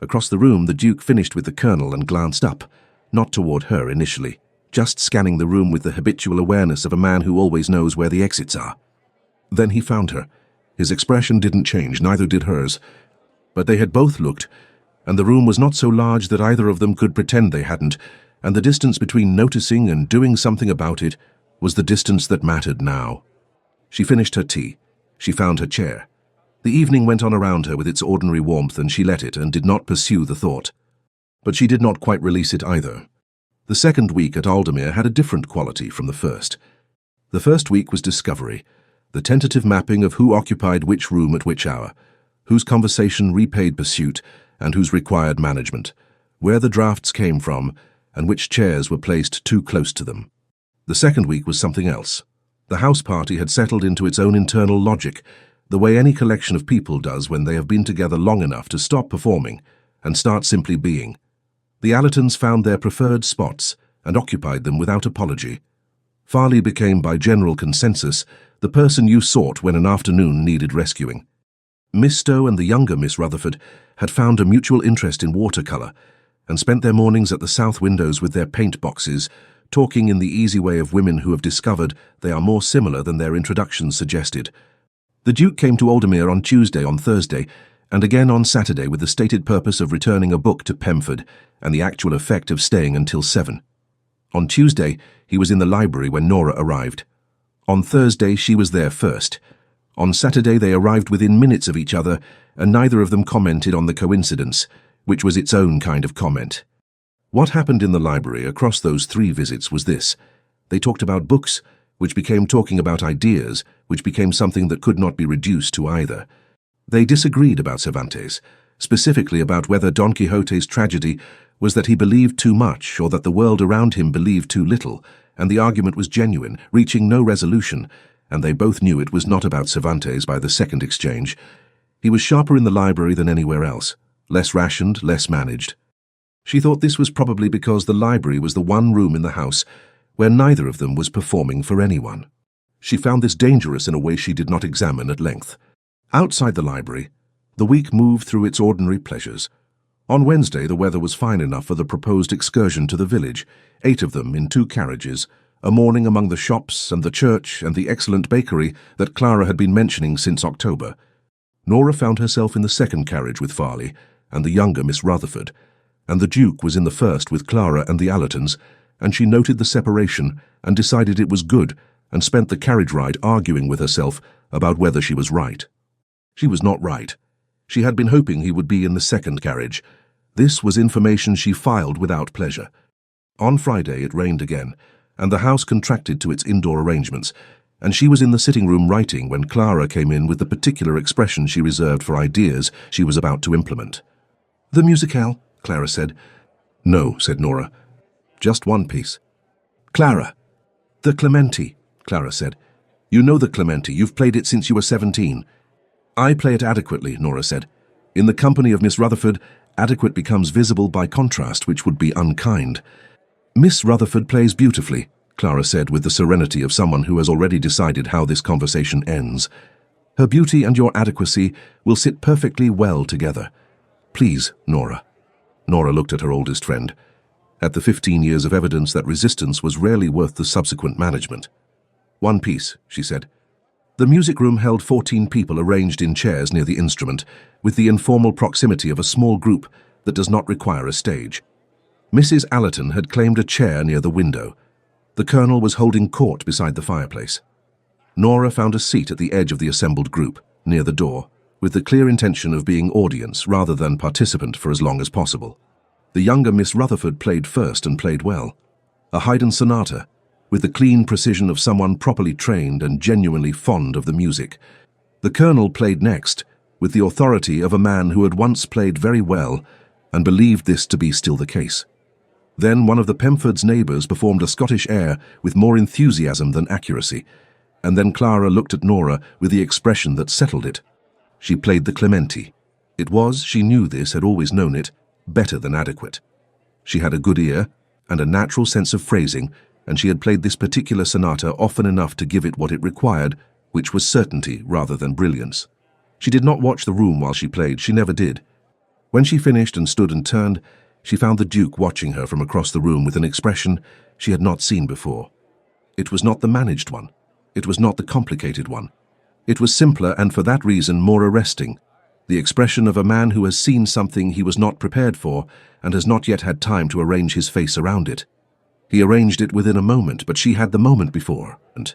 Speaker 1: Across the room, the Duke finished with the Colonel and glanced up, not toward her initially, just scanning the room with the habitual awareness of a man who always knows where the exits are. Then he found her. His expression didn't change, neither did hers. But they had both looked, and the room was not so large that either of them could pretend they hadn't, and the distance between noticing and doing something about it was the distance that mattered now. She finished her tea. She found her chair. The evening went on around her with its ordinary warmth, and she let it and did not pursue the thought. But she did not quite release it either. The second week at Aldermere had a different quality from the first. The first week was discovery, the tentative mapping of who occupied which room at which hour, whose conversation repaid pursuit and whose required management, where the drafts came from, and which chairs were placed too close to them. The second week was something else. The house party had settled into its own internal logic, the way any collection of people does when they have been together long enough to stop performing and start simply being. The Allertons found their preferred spots and occupied them without apology. Farley became, by general consensus, the person you sought when an afternoon needed rescuing. Miss Stowe and the younger Miss Rutherford had found a mutual interest in watercolour and spent their mornings at the south windows with their paint boxes, talking in the easy way of women who have discovered they are more similar than their introductions suggested. The Duke came to Aldermere on Tuesday, on Thursday, and again on Saturday with the stated purpose of returning a book to Pemford and the actual effect of staying until 7. On Tuesday, he was in the library when Nora arrived. On Thursday, she was there first. On Saturday, they arrived within minutes of each other, and neither of them commented on the coincidence, which was its own kind of comment. What happened in the library across those 3 visits was this. They talked about books, which became talking about ideas, which became something that could not be reduced to either. They disagreed about Cervantes, specifically about whether Don Quixote's tragedy was that he believed too much or that the world around him believed too little, and the argument was genuine, reaching no resolution, and they both knew it was not about Cervantes by the second exchange. He was sharper in the library than anywhere else, less rationed, less managed. She thought this was probably because the library was the one room in the house where neither of them was performing for anyone. She found this dangerous in a way she did not examine at length. Outside the library, the week moved through its ordinary pleasures. On Wednesday, the weather was fine enough for the proposed excursion to the village, 8 of them in 2 carriages, a morning among the shops and the church and the excellent bakery that Clara had been mentioning since October. Nora found herself in the second carriage with Farley and the younger Miss Rutherford, and the Duke was in the first with Clara and the Allertons, and she noted the separation and decided it was good and spent the carriage ride arguing with herself about whether she was right. She was not right. She had been hoping he would be in the second carriage. This was information she filed without pleasure. On Friday it rained again, and the house contracted to its indoor arrangements, and she was in the sitting room writing when Clara came in with the particular expression she reserved for ideas she was about to implement. "The musicale?" Clara said. "No," said Nora. "Just one piece." "Clara." "The Clementi," Clara said. "You know the Clementi. You've played it since you were 17. "I play it adequately," Nora said. "In the company of Miss Rutherford, adequate becomes visible by contrast, which would be unkind." "Miss Rutherford plays beautifully," Clara said with the serenity of someone who has already decided how this conversation ends. "Her beauty and your adequacy will sit perfectly well together. Please, Nora." Nora looked at her oldest friend. At the 15 years of evidence that resistance was rarely worth the subsequent management. "One piece," she said. The music room held 14 people arranged in chairs near the instrument, with the informal proximity of a small group that does not require a stage. Mrs. Allerton had claimed a chair near the window. The Colonel was holding court beside the fireplace. Nora found a seat at the edge of the assembled group, near the door, with the clear intention of being audience rather than participant for as long as possible. The younger Miss Rutherford played first and played well. A Haydn sonata, with the clean precision of someone properly trained and genuinely fond of the music. The Colonel played next, with the authority of a man who had once played very well and believed this to be still the case. Then one of the Pemford's neighbours performed a Scottish air with more enthusiasm than accuracy, and then Clara looked at Nora with the expression that settled it. She played the Clementi. It was, she knew this, had always known it, better than adequate. She had a good ear and a natural sense of phrasing, and she had played this particular sonata often enough to give it what it required, which was certainty rather than brilliance. She did not watch the room while she played, she never did. When she finished and stood and turned, she found the Duke watching her from across the room with an expression she had not seen before. It was not the managed one. It was not the complicated one. It was simpler and for that reason more arresting, the expression of a man who has seen something he was not prepared for and has not yet had time to arrange his face around it. He arranged it within a moment, but she had the moment before, and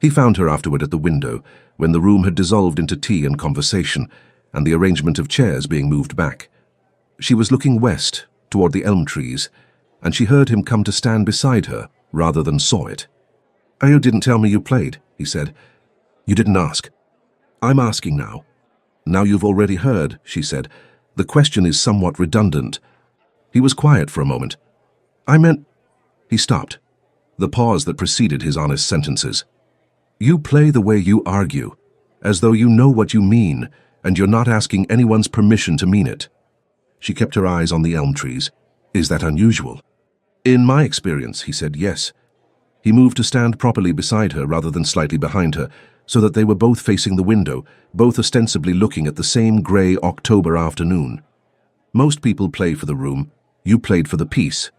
Speaker 1: he found her afterward at the window, when the room had dissolved into tea and conversation, and the arrangement of chairs being moved back. She was looking west, toward the elm trees, and she heard him come to stand beside her, rather than saw it. "You didn't tell me you played," he said. "You didn't ask." "I'm asking now." "Now you've already heard," she said. "The question is somewhat redundant." He was quiet for a moment. "I meant—" He stopped, the pause that preceded his honest sentences. "You play the way you argue, as though you know what you mean, and you're not asking anyone's permission to mean it." She kept her eyes on the elm trees. "Is that unusual?" In my experience, he said, yes. He moved to stand properly beside her rather than slightly behind her, so that they were both facing the window, both ostensibly looking at the same grey October afternoon. Most people play for the room. You played for the piece.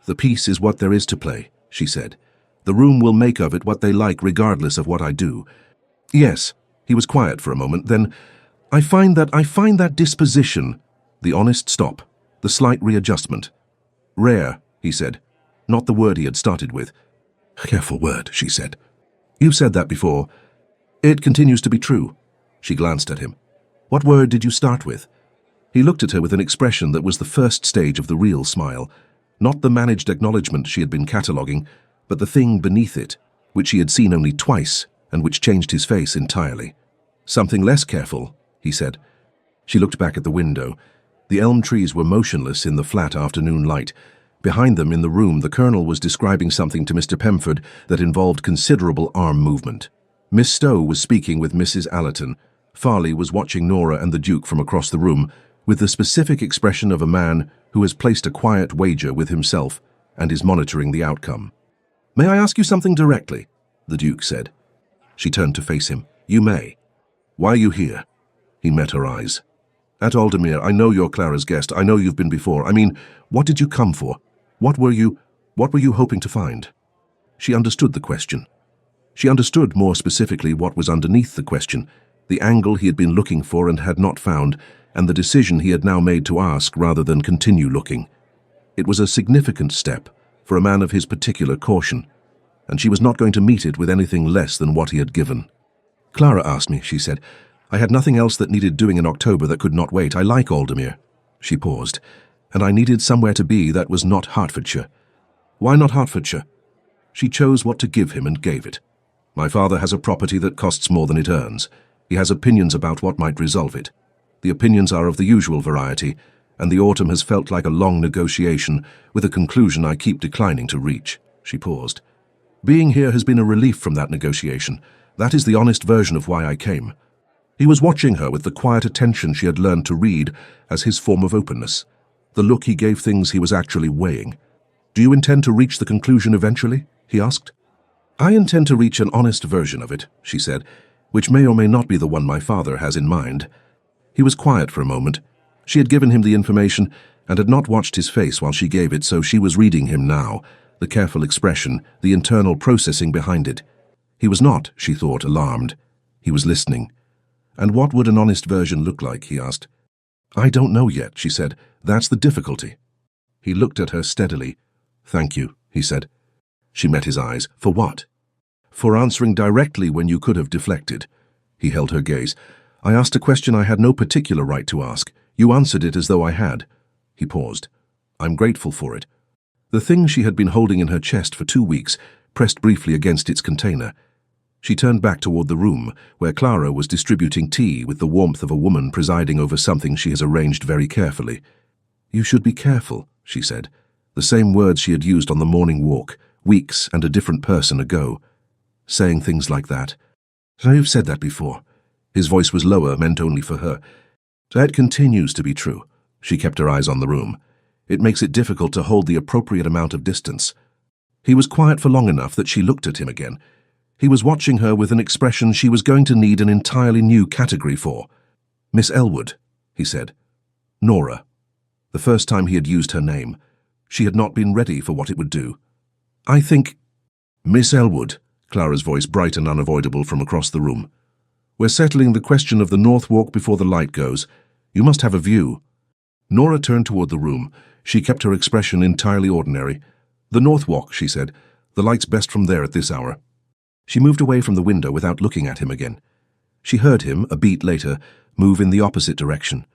Speaker 1: The piece is what there is to play, she said. The room will make of it what they like regardless of what I do. Yes, he was quiet for a moment, then, I find that disposition, the honest stop, the slight readjustment. Rare, he said, not the word he had started with. Careful word, she said. You've said that before. It continues to be true. She glanced at him. What word did you start with? He looked at her with an expression that was the first stage of the real smile, not the managed acknowledgement she had been cataloguing, but the thing beneath it, which he had seen only twice and which changed his face entirely. Something less careful, he said. She looked back at the window. The elm trees were motionless in the flat afternoon light. Behind them in the room, the Colonel was describing something to Mr. Pemford that involved considerable arm movement. Miss Stowe was speaking with Mrs. Allerton. Farley was watching Nora and the Duke from across the room, with the specific expression of a man who has placed a quiet wager with himself and is monitoring the outcome. May I ask you something directly? The Duke said. She turned to face him. You may. Why are you here? He met her eyes. At Aldermere, I know you're Clara's guest. I know you've been before. I mean, what did you come for? What were you hoping to find? She understood the question. She understood more specifically what was underneath the question, the angle he had been looking for and had not found, and the decision he had now made to ask rather than continue looking. It was a significant step for a man of his particular caution, and she was not going to meet it with anything less than what he had given. Clara asked me, she said. I had nothing else that needed doing in October that could not wait. I like Aldermere. She paused. And I needed somewhere to be that was not Hertfordshire. Why not Hertfordshire? She chose what to give him and gave it. My father has a property that costs more than it earns. He has opinions about what might resolve it. The opinions are of the usual variety, and the autumn has felt like a long negotiation with a conclusion I keep declining to reach. She paused. Being here has been a relief from that negotiation. That is the honest version of why I came. He was watching her with the quiet attention she had learned to read as his form of openness. The look he gave things he was actually weighing. Do you intend to reach the conclusion eventually? He asked. I intend to reach an honest version of it, she said, which may or may not be the one my father has in mind. He was quiet for a moment. She had given him the information and had not watched his face while she gave it, so she was reading him now, the careful expression, the internal processing behind it. He was not, she thought, alarmed. He was listening. And what would an honest version look like, he asked. I don't know yet, she said. That's the difficulty. He looked at her steadily. Thank you, he said. She met his eyes. For what? For answering directly when you could have deflected. He held her gaze. I asked a question I had no particular right to ask. You answered it as though I had. He paused. I'm grateful for it. The thing she had been holding in her chest for 2 weeks pressed briefly against its container. She turned back toward the room, where Clara was distributing tea with the warmth of a woman presiding over something she has arranged very carefully. You should be careful, she said, the same words she had used on the morning walk, weeks and a different person ago. Saying things like that. I have said that before. His voice was lower, meant only for her. That continues to be true. She kept her eyes on the room. It makes it difficult to hold the appropriate amount of distance. He was quiet for long enough that she looked at him again. He was watching her with an expression she was going to need an entirely new category for. Miss Elwood, he said. Nora. The first time he had used her name. She had not been ready for what it would do. I think... Miss Elwood, Clara's voice bright and unavoidable from across the room. We're settling the question of the North Walk before the light goes. You must have a view. Nora turned toward the room. She kept her expression entirely ordinary. The North Walk, she said. The light's best from there at this hour. She moved away from the window without looking at him again. She heard him, a beat later, move in the opposite direction.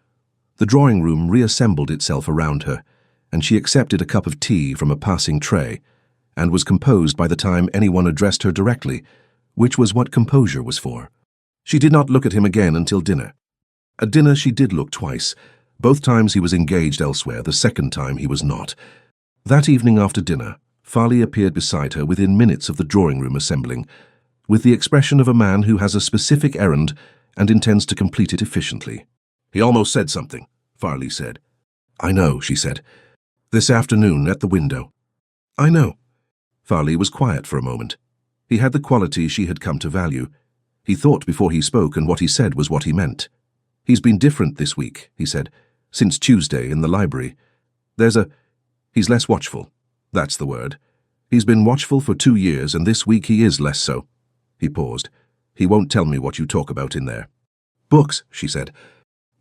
Speaker 1: The drawing room reassembled itself around her, and she accepted a cup of tea from a passing tray, and was composed by the time anyone addressed her directly, which was what composure was for. She did not look at him again until dinner. At dinner she did look twice. Both times he was engaged elsewhere, the second time he was not. That evening after dinner, Farley appeared beside her within minutes of the drawing-room assembling, with the expression of a man who has a specific errand and intends to complete it efficiently. He almost said something, Farley said. I know, she said. This afternoon, at the window. I know. Farley was quiet for a moment. He had the quality she had come to value. He thought before he spoke, and what he said was what he meant. He's been different this week, he said, since Tuesday in the library. He's less watchful. That's the word. He's been watchful for 2 years, and this week he is less so. He paused. He won't tell me what you talk about in there. Books, she said.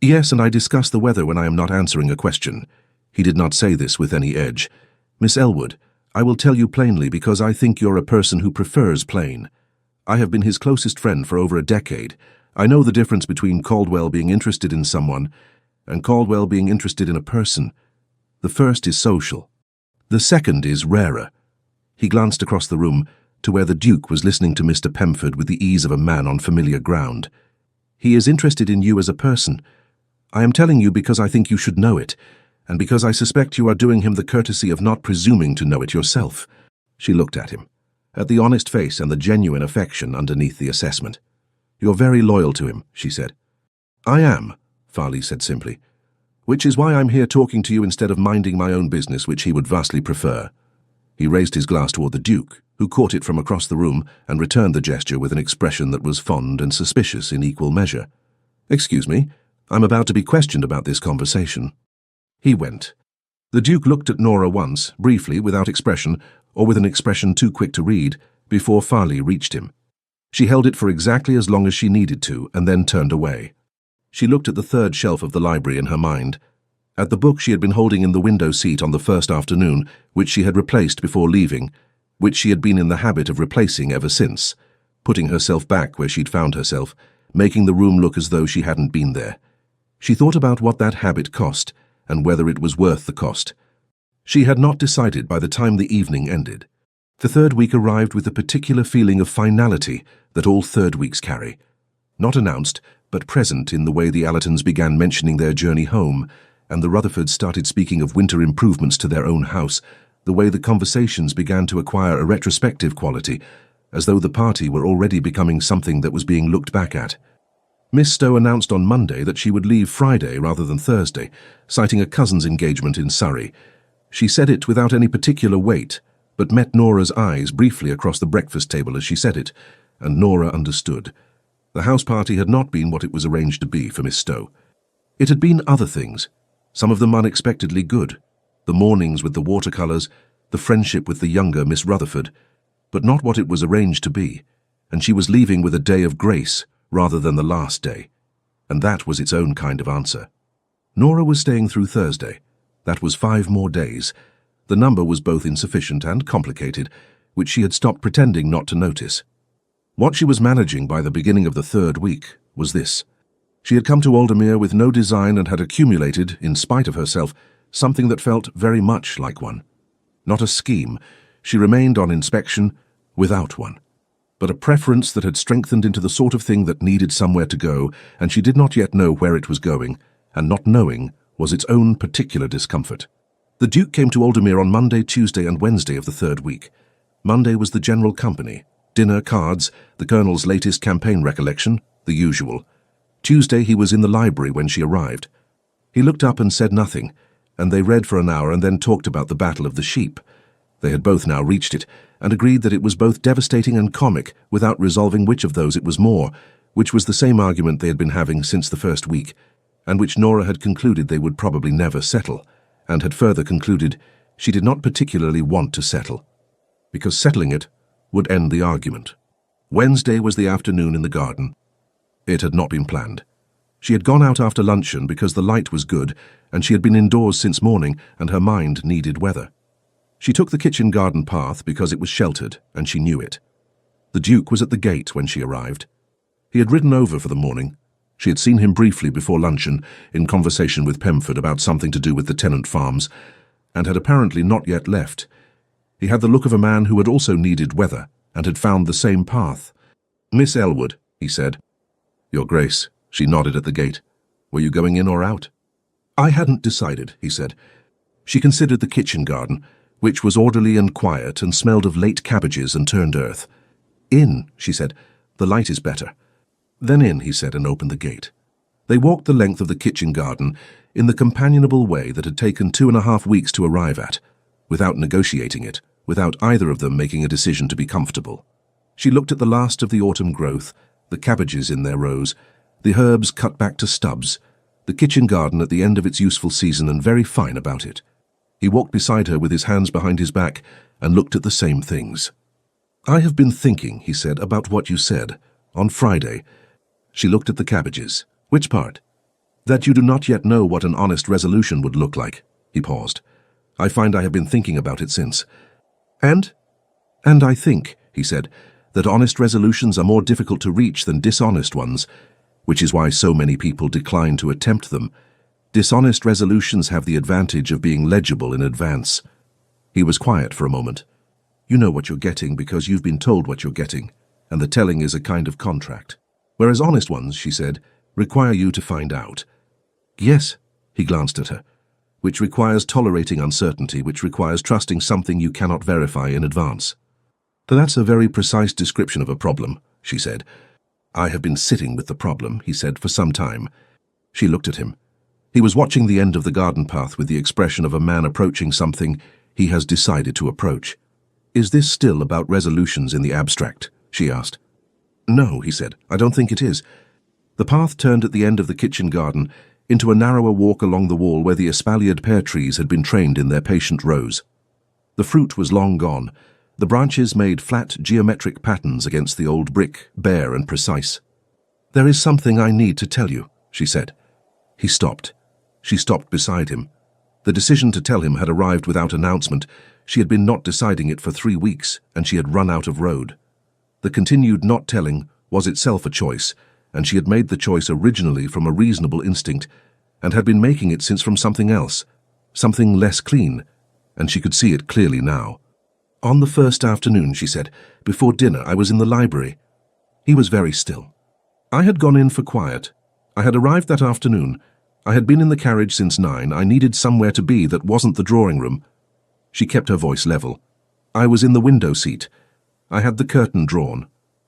Speaker 1: Yes, and I discuss the weather when I am not answering a question. He did not say this with any edge. Miss Elwood, I will tell you plainly because I think you're a person who prefers plain. I have been his closest friend for over a decade. I know the difference between Caldwell being interested in someone and Caldwell being interested in a person. The first is social. The second is rarer. He glanced across the room to where the Duke was listening to Mr. Pemford with the ease of a man on familiar ground. He is interested in you as a person. I am telling you because I think you should know it, and because I suspect you are doing him the courtesy of not presuming to know it yourself. She looked at him, at the honest face and the genuine affection underneath the assessment. You're very loyal to him, she said. I am, Farley said simply, which is why I'm here talking to you instead of minding my own business, which he would vastly prefer. He raised his glass toward the Duke, who caught it from across the room and returned the gesture with an expression that was fond and suspicious in equal measure. Excuse me, I'm about to be questioned about this conversation. He went. The Duke looked at Nora once, briefly, without expression, or with an expression too quick to read, before Farley reached him. She held it for exactly as long as she needed to, and then turned away. She looked at the third shelf of the library in her mind, at the book she had been holding in the window seat on the first afternoon, which she had replaced before leaving, which she had been in the habit of replacing ever since, putting herself back where she'd found herself, making the room look as though she hadn't been there. She thought about what that habit cost, and whether it was worth the cost. She had not decided by the time the evening ended. The third week arrived with a particular feeling of finality that all third weeks carry. Not announced, but present in the way the Allertons began mentioning their journey home, and the Rutherfords started speaking of winter improvements to their own house, the way the conversations began to acquire a retrospective quality, as though the party were already becoming something that was being looked back at. Miss Stowe announced on Monday that she would leave Friday rather than Thursday, citing a cousin's engagement in Surrey. She said it without any particular weight, but met Nora's eyes briefly across the breakfast table as she said it, and Nora understood. The house party had not been what it was arranged to be for Miss Stowe. It had been other things, some of them unexpectedly good, the mornings with the watercolours, the friendship with the younger Miss Rutherford, but not what it was arranged to be, and she was leaving with a day of grace rather than the last day, and that was its own kind of answer. Nora was staying through Thursday. That was 5 more days. The number was both insufficient and complicated, which she had stopped pretending not to notice. What she was managing by the beginning of the third week was this. She had come to Aldermere with no design and had accumulated, in spite of herself, something that felt very much like one. Not a scheme. She remained on inspection without one, but a preference that had strengthened into the sort of thing that needed somewhere to go, and she did not yet know where it was going, and not knowing was its own particular discomfort. The Duke came to Aldermere on Monday, Tuesday, and Wednesday of the third week. Monday was the general company, dinner, cards, the Colonel's latest campaign recollection, the usual. Tuesday he was in the library when she arrived. He looked up and said nothing, and they read for an hour and then talked about the Battle of the Sheep. They had both now reached it, and agreed that it was both devastating and comic, without resolving which of those it was more, which was the same argument they had been having since the first week, and which Nora had concluded they would probably never settle, and had further concluded she did not particularly want to settle, because settling it would end the argument. Wednesday was the afternoon in the garden. It had not been planned. She had gone out after luncheon because the light was good, and she had been indoors since morning, and her mind needed weather. She took the kitchen garden path because it was sheltered, and she knew it. The Duke was at the gate when she arrived. He had ridden over for the morning. She had seen him briefly before luncheon, in conversation with Pemford about something to do with the tenant farms, and had apparently not yet left. He had the look of a man who had also needed weather, and had found the same path. "Miss Elwood," he said. "Your Grace," she nodded at the gate. "Were you going in or out?" "I hadn't decided," he said. She considered the kitchen garden, which was orderly and quiet and smelled of late cabbages and turned earth. "In," she said. "The light is better." "Then in," he said, and opened the gate. They walked the length of the kitchen garden in the companionable way that had taken 2.5 weeks to arrive at, without negotiating it, without either of them making a decision to be comfortable. She looked at the last of the autumn growth, the cabbages in their rows, the herbs cut back to stubs, the kitchen garden at the end of its useful season and very fine about it. He walked beside her with his hands behind his back and looked at the same things. "I have been thinking," he said, "about what you said. On Friday." She looked at the cabbages. "Which part?" "That you do not yet know what an honest resolution would look like." He paused. "I find I have been thinking about it since." And I think," he said, "that honest resolutions are more difficult to reach than dishonest ones, which is why so many people decline to attempt them. Dishonest resolutions have the advantage of being legible in advance." He was quiet for a moment. "You know what you're getting because you've been told what you're getting, and the telling is a kind of contract. Whereas honest ones," she said, "require you to find out." "Yes," he glanced at her, "which requires tolerating uncertainty, which requires trusting something you cannot verify in advance." "That's a very precise description of a problem," she said. "I have been sitting with the problem," he said, "for some time." She looked at him. He was watching the end of the garden path with the expression of a man approaching something he has decided to approach. "Is this still about resolutions in the abstract?" she asked. "No," he said, "I don't think it is." The path turned at the end of the kitchen garden into a narrower walk along the wall where the espaliered pear trees had been trained in their patient rows. The fruit was long gone. The branches made flat geometric patterns against the old brick, bare and precise. "There is something I need to tell you," she said. He stopped. She stopped beside him. The decision to tell him had arrived without announcement. She had been not deciding it for 3 weeks, and she had run out of road. The continued not telling was itself a choice, and she had made the choice originally from a reasonable instinct, and had been making it since from something else, something less clean, and she could see it clearly now. "On the first afternoon," she said, "before dinner, I was in the library." He was very still. "I had gone in for quiet. I had arrived that afternoon. I had been in the carriage since 9. I needed somewhere to be that wasn't the drawing room." She kept her voice level. "I was in the window seat. I had the curtain drawn.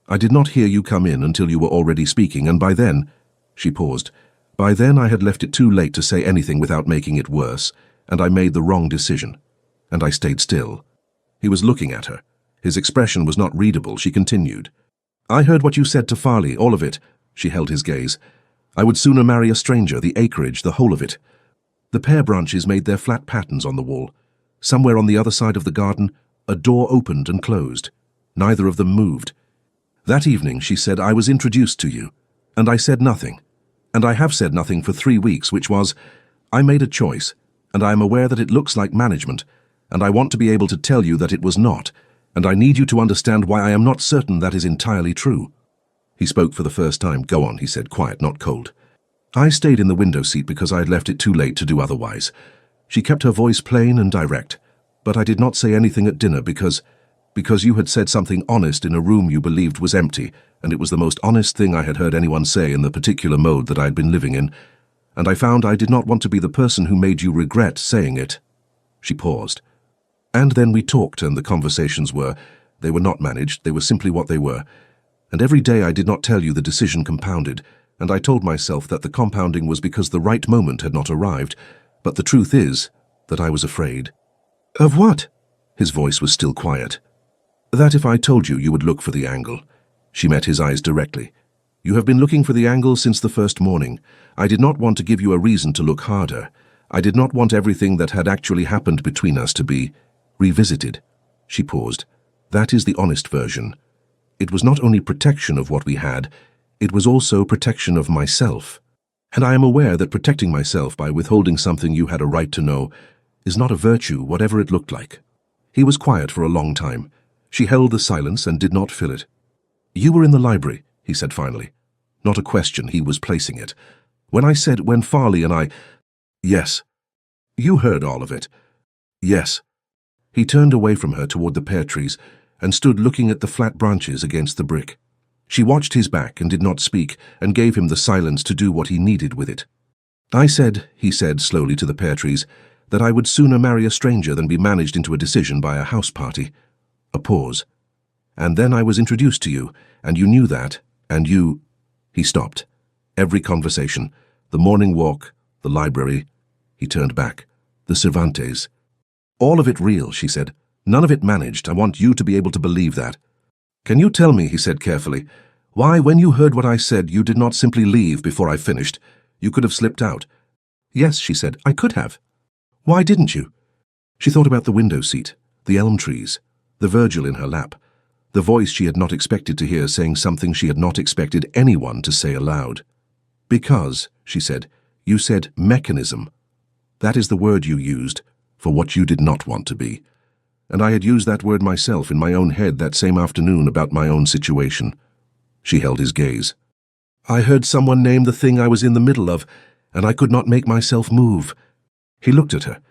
Speaker 1: I did not hear you come in until you were already speaking, and by then—" She paused. "By then I had left it too late to say anything without making it worse, and I made the wrong decision. And I stayed still." He was looking at her. His expression was not readable. She continued. "I heard what you said to Farley, all of it." She held his gaze. "I would sooner marry a stranger, the acreage, the whole of it." The pear branches made their flat patterns on the wall. Somewhere on the other side of the garden, a door opened and closed. Neither of them moved. "That evening," she said, "I was introduced to you, and I said nothing. And I have said nothing for 3 weeks, which was, I made a choice, and I am aware that it looks like management, and I want to be able to tell you that it was not, and I need you to understand why I am not certain that is entirely true." He spoke for the first time. "Go on," he said, quiet, not cold. "I stayed in the window seat because I had left it too late to do otherwise." She kept her voice plain and direct. "But I did not say anything at dinner because you had said something honest in a room you believed was empty, and it was the most honest thing I had heard anyone say in the particular mode that I had been living in, and I found I did not want to be the person who made you regret saying it." She paused. "And then we talked, and the conversations they were not managed, they were simply what they were. And every day I did not tell you the decision compounded, and I told myself that the compounding was because the right moment had not arrived, but the truth is that I was afraid." "Of what?" His voice was still quiet. "That if I told you, you would look for the angle." She met his eyes directly. "You have been looking for the angle since the first morning. I did not want to give you a reason to look harder. I did not want everything that had actually happened between us to be revisited." She paused. "That is the honest version. It was not only protection of what we had, it was also protection of myself. And I am aware that protecting myself by withholding something you had a right to know is not a virtue, whatever it looked like." He was quiet for a long time. She held the silence and did not fill it. "You were in the library," he said finally. Not a question, he was placing it. When Farley and I—" "Yes." "You heard all of it." "Yes." He turned away from her toward the pear trees and stood looking at the flat branches against the brick. She watched his back and did not speak, and gave him the silence to do what he needed with it. "I said," he said slowly to the pear trees, "that I would sooner marry a stranger than be managed into a decision by a house party." A pause. "And then I was introduced to you, and you knew that, and you—" He stopped. Every conversation, the morning walk, the library. He turned back. The Cervantes. "All of it real," she said. None of it managed. I want you to be able to believe that. Can you tell me, he said carefully, why, when you heard what I said, you did not simply leave before I finished? You could have slipped out. Yes, she said, I could have. Why didn't you? She thought about the window seat, the elm trees, the Virgil in her lap, the voice she had not expected to hear saying something she had not expected anyone to say aloud. Because, she said, you said mechanism. That is the word you used for what you did not want to be. And I had used that word myself in my own head that same afternoon about my own situation. She held his gaze. I heard someone name the thing I was in the middle of, and I could not make myself move. He looked at her.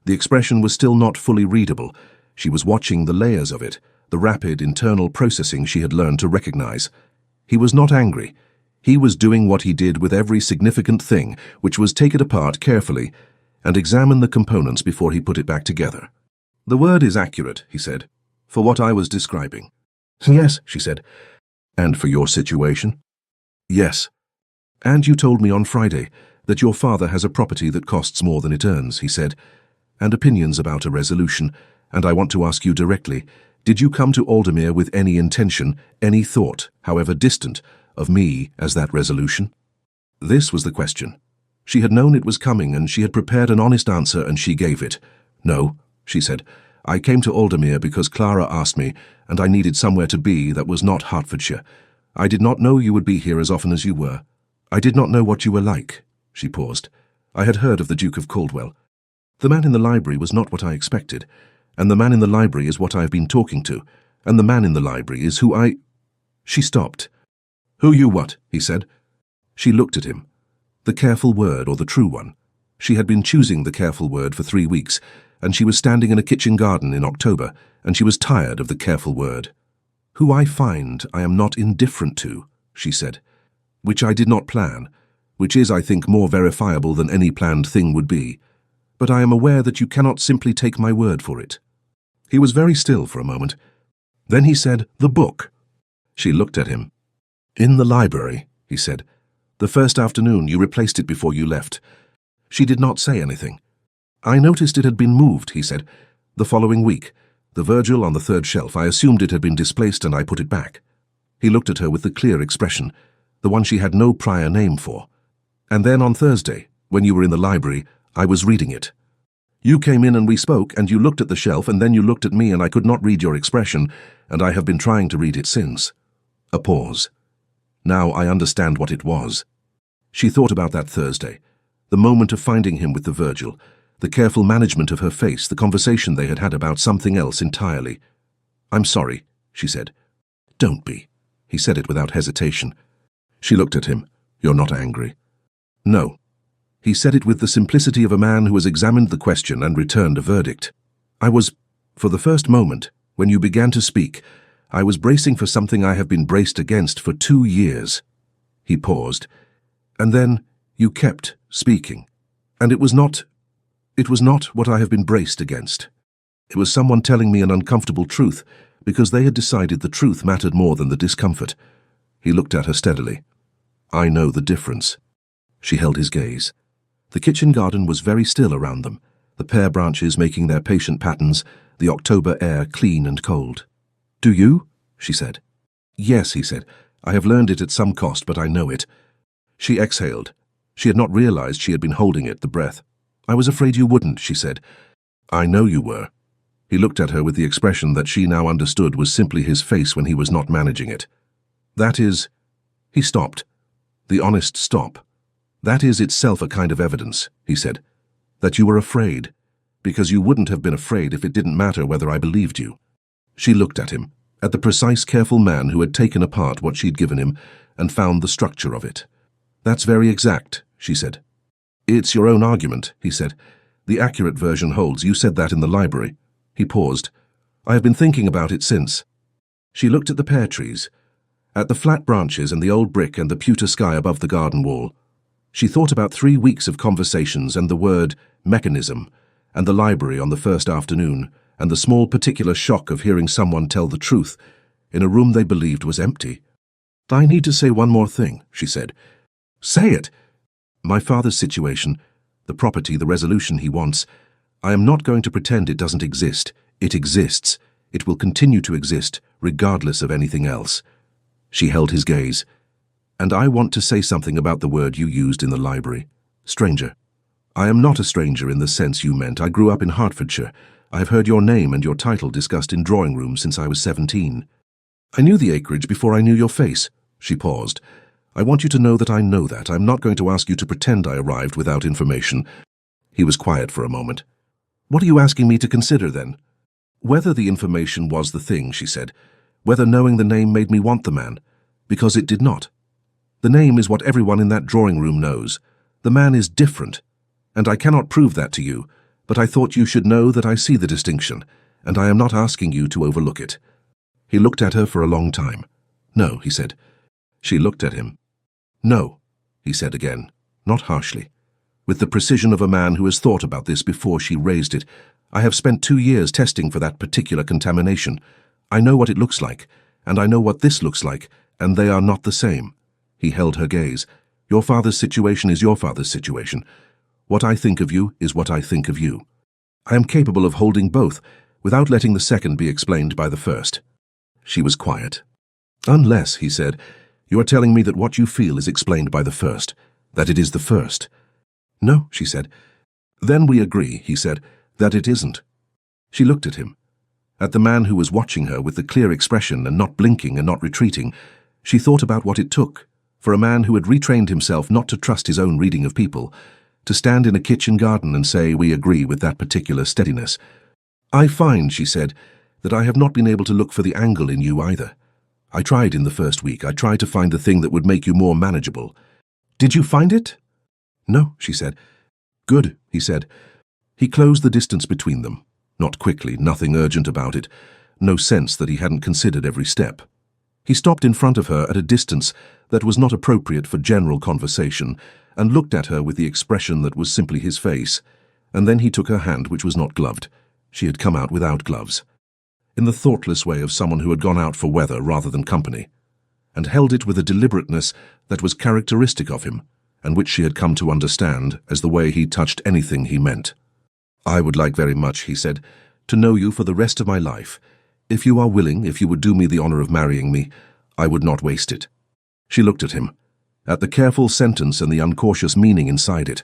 Speaker 1: The expression was still not fully readable. She was watching the layers of it, the rapid internal processing she had learned to recognize. He was not angry. He was doing what he did with every significant thing, which was take it apart carefully and examine the components before he put it back together. The word is accurate, he said, for what I was describing. Yes, she said. And for your situation? Yes. And you told me on Friday that your father has a property that costs more than it earns, he said, and opinions about a resolution, and I want to ask you directly, did you come to Aldermere with any intention, any thought, however distant, of me as that resolution? This was the question. She had known it was coming, and she had prepared an honest answer, and she gave it. No, she said, I came to Aldermere because Clara asked me, and I needed somewhere to be that was not Hertfordshire. I did not know you would be here as often as you were. I did not know what you were like. She paused. I had heard of the Duke of Caldwell. The man in the library was not what I expected, and the man in the library is what I have been talking to, and the man in the library is who I... She stopped. Who you what? He said. She looked at him. The careful word or the true one. She had been choosing the careful word for 3 weeks, and she was standing in a kitchen garden in October, and she was tired of the careful word. Who I find I am not indifferent to, she said, which I did not plan, which is, I think, more verifiable than any planned thing would be. But I am aware that you cannot simply take my word for it. He was very still for a moment. Then he said, the book. She looked at him. In the library, he said. The first afternoon you replaced it before you left. She did not say anything. I noticed it had been moved, he said. The following week, the Virgil on the third shelf, I assumed it had been displaced and I put it back. He looked at her with the clear expression, the one she had no prior name for. And then on Thursday, when you were in the library, I was reading it. You came in and we spoke, and you looked at the shelf, and then you looked at me, and I could not read your expression, and I have been trying to read it since. A pause. Now I understand what it was. She thought about that Thursday, the moment of finding him with the Virgil, the careful management of her face, the conversation they had had about something else entirely. I'm sorry, she said. Don't be. He said it without hesitation. She looked at him. You're not angry. No. He said it with the simplicity of a man who has examined the question and returned a verdict. I was, for the first moment, when you began to speak, I was bracing for something I have been braced against for 2 years. He paused. And then you kept speaking. And it was not what I have been braced against. It was someone telling me an uncomfortable truth, because they had decided the truth mattered more than the discomfort. He looked at her steadily. I know the difference. She held his gaze. The kitchen garden was very still around them, the pear branches making their patient patterns, the October air clean and cold. Do you? She said. Yes, he said. I have learned it at some cost, but I know it. She exhaled. She had not realized she had been holding it, the breath. I was afraid you wouldn't, she said. I know you were. He looked at her with the expression that she now understood was simply his face when he was not managing it. That is... He stopped. The honest stop. That is itself a kind of evidence, he said, that you were afraid, because you wouldn't have been afraid if it didn't matter whether I believed you. She looked at him, at the precise, careful man who had taken apart what she'd given him and found the structure of it. That's very exact, she said. It's your own argument, he said. The accurate version holds. You said that in the library. He paused. I have been thinking about it since. She looked at the pear trees, at the flat branches and the old brick and the pewter sky above the garden wall. She thought about 3 weeks of conversations and the word mechanism, and the library on the first afternoon, and the small particular shock of hearing someone tell the truth in a room they believed was empty. I need to say one more thing, she said. Say it. My father's situation, the property, the resolution he wants, I am not going to pretend it doesn't exist. It exists. It will continue to exist, regardless of anything else. She held his gaze. And I want to say something about the word you used in the library. Stranger. I am not a stranger in the sense you meant. I grew up in Hertfordshire. I have heard your name and your title discussed in drawing rooms since I was 17. I knew the acreage before I knew your face. She paused. I want you to know that I know that. I'm not going to ask you to pretend I arrived without information. He was quiet for a moment. What are you asking me to consider, then? Whether the information was the thing, she said. Whether knowing the name made me want the man. Because it did not. The name is what everyone in that drawing room knows. The man is different. And I cannot prove that to you, but I thought you should know that I see the distinction, and I am not asking you to overlook it. He looked at her for a long time. No, he said. She looked at him. No, he said again, not harshly. With the precision of a man who has thought about this before she raised it. I have spent 2 years testing for that particular contamination. I know what it looks like, and I know what this looks like, and they are not the same. He held her gaze. Your father's situation is your father's situation. What I think of you is what I think of you. I am capable of holding both, without letting the second be explained by the first. She was quiet. Unless, he said, you are telling me that what you feel is explained by the first, that it is the first. No, she said. Then we agree, he said, that it isn't. She looked at him, at the man who was watching her with the clear expression and not blinking and not retreating. She thought about what it took, for a man who had retrained himself not to trust his own reading of people, to stand in a kitchen garden and say, we agree with that particular steadiness. I find, she said, that I have not been able to look for the angle in you either. I tried in the first week. I tried to find the thing that would make you more manageable. Did you find it? No, she said. Good, he said. He closed the distance between them. Not quickly, nothing urgent about it. No sense that he hadn't considered every step. He stopped in front of her at a distance that was not appropriate for general conversation, and looked at her with the expression that was simply his face, and then he took her hand, which was not gloved. She had come out without gloves, in the thoughtless way of someone who had gone out for weather rather than company, and held it with a deliberateness that was characteristic of him, and which she had come to understand as the way he touched anything he meant. I would like very much, he said, to know you for the rest of my life. If you are willing, if you would do me the honor of marrying me, I would not waste it. She looked at him, at the careful sentence and the uncautious meaning inside it,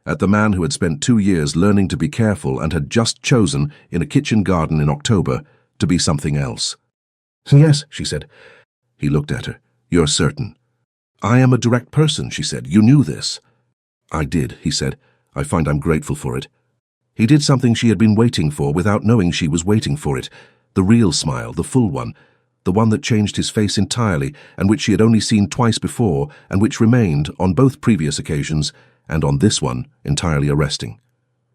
Speaker 1: at the man who had spent 2 years learning to be careful and had just chosen, in a kitchen garden in October, to be something else. Yes, she said. He looked at her. You're certain? I am a direct person, she said. You knew this. I did, he said. I find I'm grateful for it. He did something she had been waiting for without knowing she was waiting for it. The real smile, the full one, the one that changed his face entirely and which she had only seen twice before and which remained, on both previous occasions, and on this one, entirely arresting.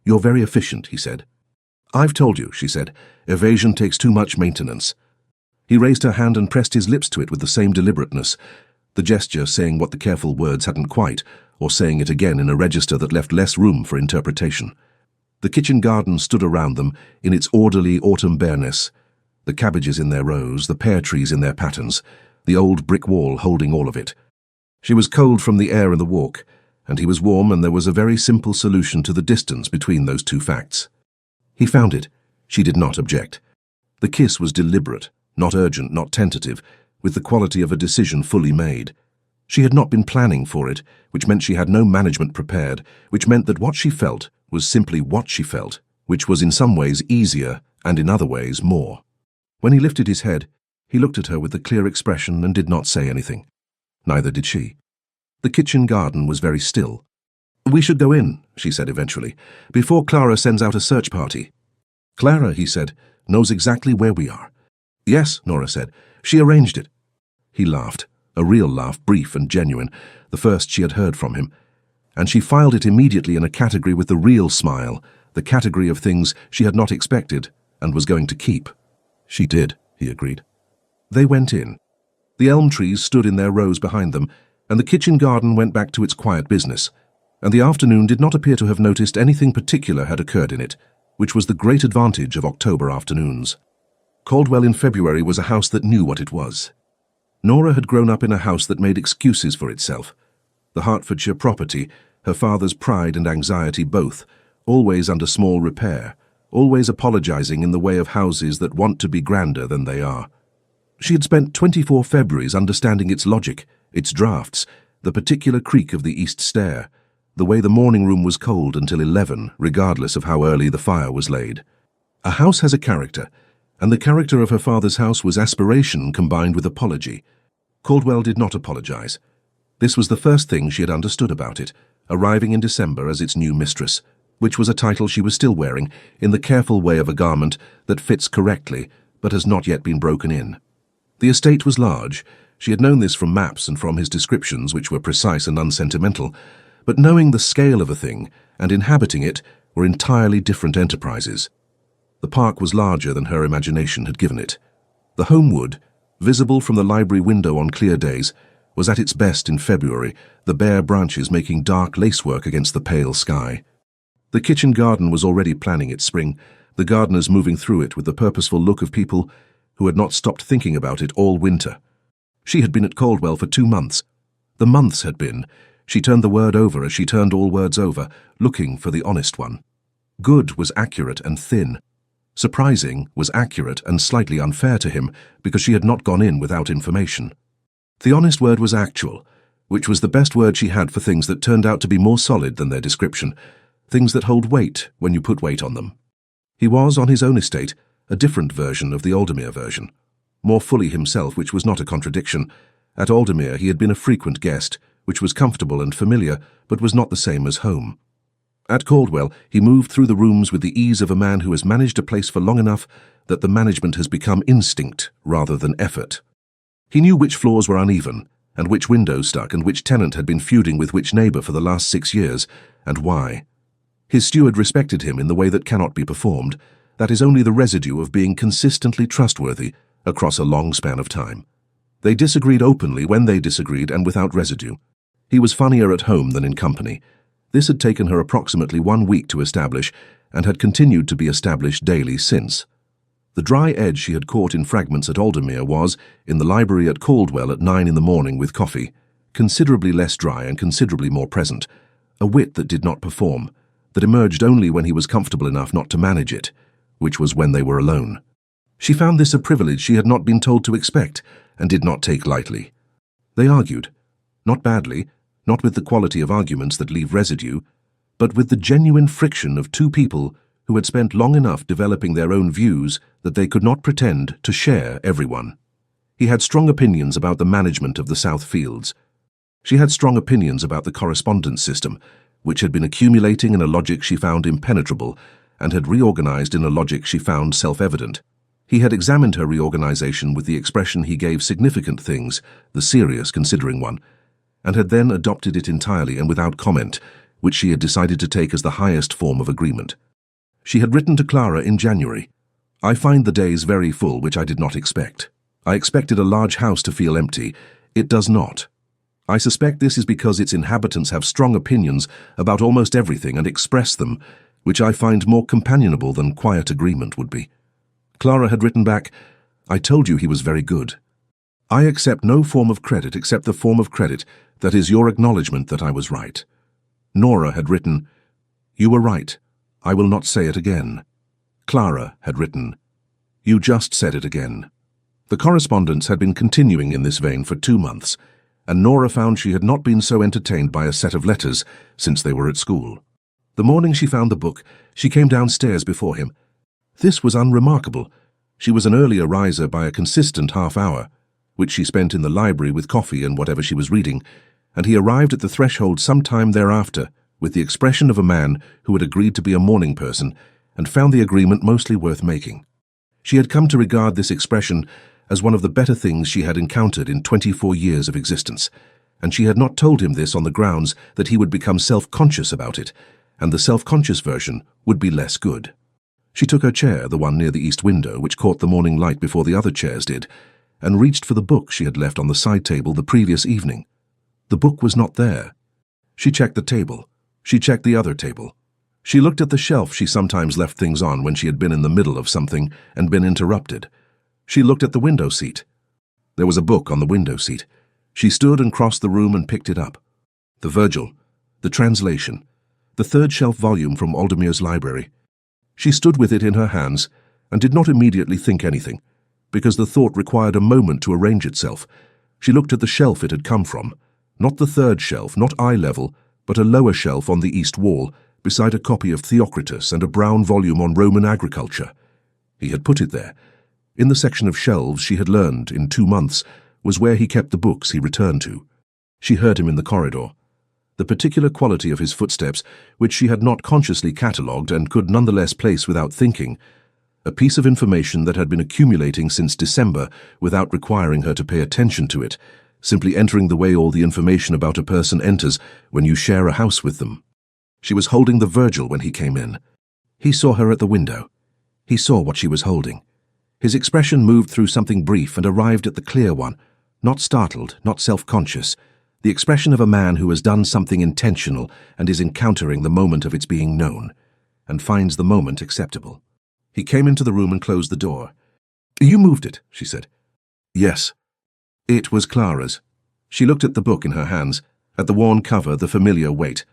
Speaker 1: You're very efficient, he said. I've told you, she said. Evasion takes too much maintenance. He raised her hand and pressed his lips to it with the same deliberateness, the gesture saying what the careful words hadn't quite, or saying it again in a register that left less room for interpretation. The kitchen garden stood around them in its orderly autumn bareness, the cabbages in their rows, the pear trees in their patterns, the old brick wall holding all of it. She was cold from the air and the walk, and he was warm, and there was a very simple solution to the distance between those two facts. He found it. She did not object. The kiss was deliberate, not urgent, not tentative, with the quality of a decision fully made. She had not been planning for it, which meant she had no management prepared, which meant that what she felt was simply what she felt, which was in some ways easier and in other ways more. When he lifted his head, he looked at her with a clear expression and did not say anything. Neither did she. The kitchen garden was very still. We should go in, she said eventually, before Clara sends out a search party. Clara, he said, knows exactly where we are. Yes, Nora said. She arranged it. He laughed, a real laugh, brief and genuine, the first she had heard from him, and she filed it immediately in a category with the real smile, the category of things she had not expected and was going to keep. She did, he agreed. They went in. The elm trees stood in their rows behind them, and the kitchen garden went back to its quiet business, and the afternoon did not appear to have noticed anything particular had occurred in it, which was the great advantage of October afternoons. Caldwell in February was a house that knew what it was. Nora had grown up in a house that made excuses for itself. The Hertfordshire property, her father's pride and anxiety both, always under small repair, always apologizing in the way of houses that want to be grander than they are. She had spent 24 Februaries understanding its logic, its drafts, the particular creak of the east stair, the way the morning room was cold until 11, regardless of how early the fire was laid. A house has a character, and the character of her father's house was aspiration combined with apology. Caldwell did not apologize. This was the first thing she had understood about it, arriving in December as its new mistress, which was a title she was still wearing in the careful way of a garment that fits correctly but has not yet been broken in. The estate was large. She had known this from maps and from his descriptions, which were precise and unsentimental, but knowing the scale of a thing and inhabiting it were entirely different enterprises. The park was larger than her imagination had given it. The home wood, visible from the library window on clear days, was at its best in February, the bare branches making dark lacework against the pale sky. The kitchen garden was already planning its spring, the gardeners moving through it with the purposeful look of people who had not stopped thinking about it all winter. She had been at Caldwell for 2 months. The months had been. She turned the word over as she turned all words over, looking for the honest one. Good was accurate and thin. Surprising was accurate and slightly unfair to him because she had not gone in without information. The honest word was actual, which was the best word she had for things that turned out to be more solid than their description, things that hold weight when you put weight on them. He was, on his own estate, a different version of the Aldermere version, more fully himself, which was not a contradiction. At Aldermere he had been a frequent guest, which was comfortable and familiar, but was not the same as home. At Caldwell he moved through the rooms with the ease of a man who has managed a place for long enough that the management has become instinct rather than effort. He knew which floors were uneven, and which windows stuck, and which tenant had been feuding with which neighbour for the last 6 years, and why. His steward respected him in the way that cannot be performed, that is only the residue of being consistently trustworthy across a long span of time. They disagreed openly when they disagreed and without residue. He was funnier at home than in company. This had taken her approximately 1 week to establish, and had continued to be established daily since. The dry edge she had caught in fragments at Aldermere was, in the library at Caldwell at 9 in the morning with coffee, considerably less dry and considerably more present, a wit that did not perform, that emerged only when he was comfortable enough not to manage it, which was when they were alone. She found this a privilege she had not been told to expect, and did not take lightly. They argued, not badly, not with the quality of arguments that leave residue, but with the genuine friction of two people who had spent long enough developing their own views that they could not pretend to share everyone. He had strong opinions about the management of the South Fields. She had strong opinions about the correspondence system, which had been accumulating in a logic she found impenetrable and had reorganized in a logic she found self-evident. He had examined her reorganization with the expression he gave significant things, the serious considering one, and had then adopted it entirely and without comment, which she had decided to take as the highest form of agreement. She had written to Clara in January, "I find the days very full, which I did not expect. I expected a large house to feel empty. It does not. I suspect this is because its inhabitants have strong opinions about almost everything and express them, which I find more companionable than quiet agreement would be." Clara had written back, "I told you he was very good. I accept no form of credit except the form of credit that is your acknowledgement that I was right." Nora had written, "You were right. I will not say it again." Clara had written, "You just said it again." The correspondence had been continuing in this vein for 2 months, and Nora found she had not been so entertained by a set of letters since they were at school. The morning she found the book, she came downstairs before him. This was unremarkable. She was an earlier riser by a consistent half-hour, which she spent in the library with coffee and whatever she was reading, and he arrived at the threshold some time thereafter with the expression of a man who had agreed to be a morning person and found the agreement mostly worth making. She had come to regard this expression as one of the better things she had encountered in 24 years of existence, and she had not told him this on the grounds that he would become self-conscious about it, and the self-conscious version would be less good. She took her chair, the one near the east window, which caught the morning light before the other chairs did, and reached for the book she had left on the side table the previous evening. The book was not there. She checked the table. She checked the other table. She looked at the shelf she sometimes left things on when she had been in the middle of something and been interrupted. She looked at the window seat. There was a book on the window seat. She stood and crossed the room and picked it up. The Virgil, the translation, the third shelf volume from Aldermere's library. She stood with it in her hands and did not immediately think anything, because the thought required a moment to arrange itself. She looked at the shelf it had come from, not the third shelf, not eye level, but a lower shelf on the east wall, beside a copy of Theocritus and a brown volume on Roman agriculture. He had put it there. In the section of shelves she had learned, in 2 months, was where he kept the books he returned to. She heard him in the corridor. The particular quality of his footsteps, which she had not consciously catalogued and could nonetheless place without thinking, a piece of information that had been accumulating since December without requiring her to pay attention to it, simply entering the way all the information about a person enters when you share a house with them. She was holding the Virgil when he came in. He saw her at the window. He saw what she was holding. His expression moved through something brief and arrived at the clear one, not startled, not self-conscious, the expression of a man who has done something intentional and is encountering the moment of its being known, and finds the moment acceptable. He came into the room and closed the door. "You moved it," she said. "Yes." It was Clara's. She looked at the book in her hands, at the worn cover, the familiar weight.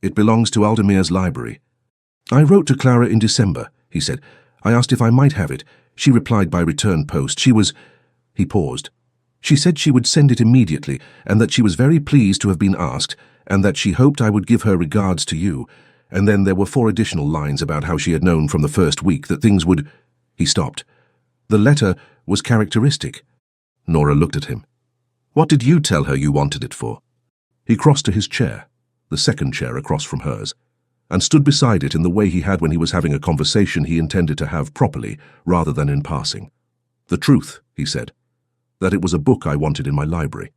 Speaker 1: "It belongs to Aldemir's library." "I wrote to Clara in December," he said. "I asked if I might have it. She replied by return post. She was—" He paused. "She said she would send it immediately, and that she was very pleased to have been asked, and that she hoped I would give her regards to you. And then there were 4 additional lines about how she had known from the first week that things would—" He stopped. The letter was characteristic. Nora looked at him. "What did you tell her you wanted it for?" He crossed to his chair, the second chair across from hers, and stood beside it in the way he had when he was having a conversation he intended to have properly, rather than in passing. "The truth," he said, "that it was a book I wanted in my library."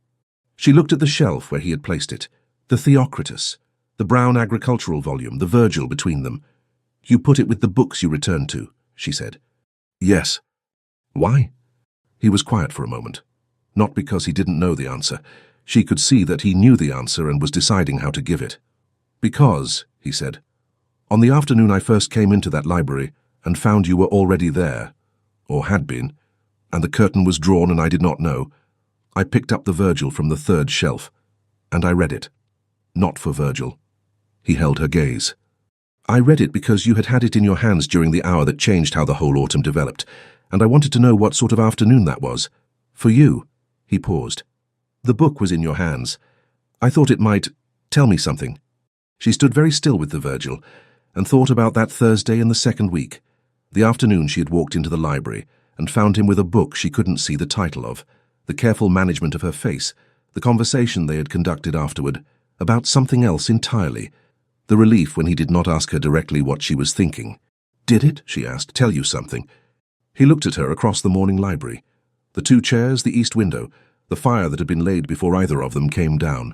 Speaker 1: She looked at the shelf where he had placed it, the Theocritus, the brown agricultural volume, the Virgil between them. "You put it with the books you returned to," she said. "Yes." "Why?" He was quiet for a moment. Not because he didn't know the answer. She could see that he knew the answer and was deciding how to give it. "Because," he said, "on the afternoon I first came into that library and found you were already there, or had been, and the curtain was drawn and I did not know, I picked up the Virgil from the third shelf, and I read it. Not for Virgil." He held her gaze. "I read it because you had had it in your hands during the hour that changed how the whole autumn developed, and I wanted to know what sort of afternoon that was. For you." He paused. "The book was in your hands. I thought it might tell me something." She stood very still with the Virgil, and thought about that Thursday in the second week, the afternoon she had walked into the library, and found him with a book she couldn't see the title of, the careful management of her face, the conversation they had conducted afterward, about something else entirely, the relief when he did not ask her directly what she was thinking. "Did it," she asked, "tell you something?" He looked at her across the morning library. The 2 chairs, the east window, the fire that had been laid before either of them came down.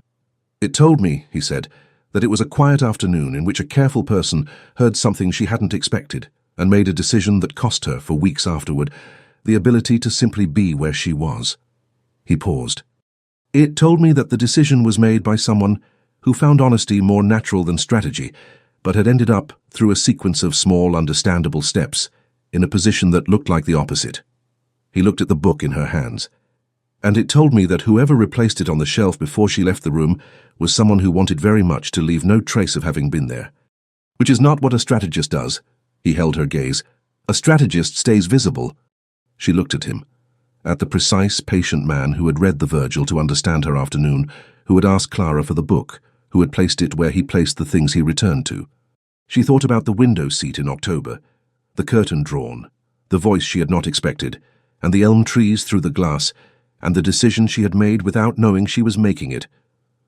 Speaker 1: "It told me," he said, "that it was a quiet afternoon in which a careful person heard something she hadn't expected and made a decision that cost her, for weeks afterward, the ability to simply be where she was." He paused. "It told me that the decision was made by someone who found honesty more natural than strategy, but had ended up, through a sequence of small, understandable steps, in a position that looked like the opposite." He looked at the book in her hands. "And it told me that whoever replaced it on the shelf before she left the room was someone who wanted very much to leave no trace of having been there. Which is not what a strategist does." He held her gaze. "A strategist stays visible." She looked at him, at the precise, patient man who had read the Virgil to understand her afternoon, who had asked Clara for the book, who had placed it where he placed the things he returned to. She thought about the window seat in October, the curtain drawn, the voice she had not expected, and the elm trees through the glass, and the decision she had made without knowing she was making it,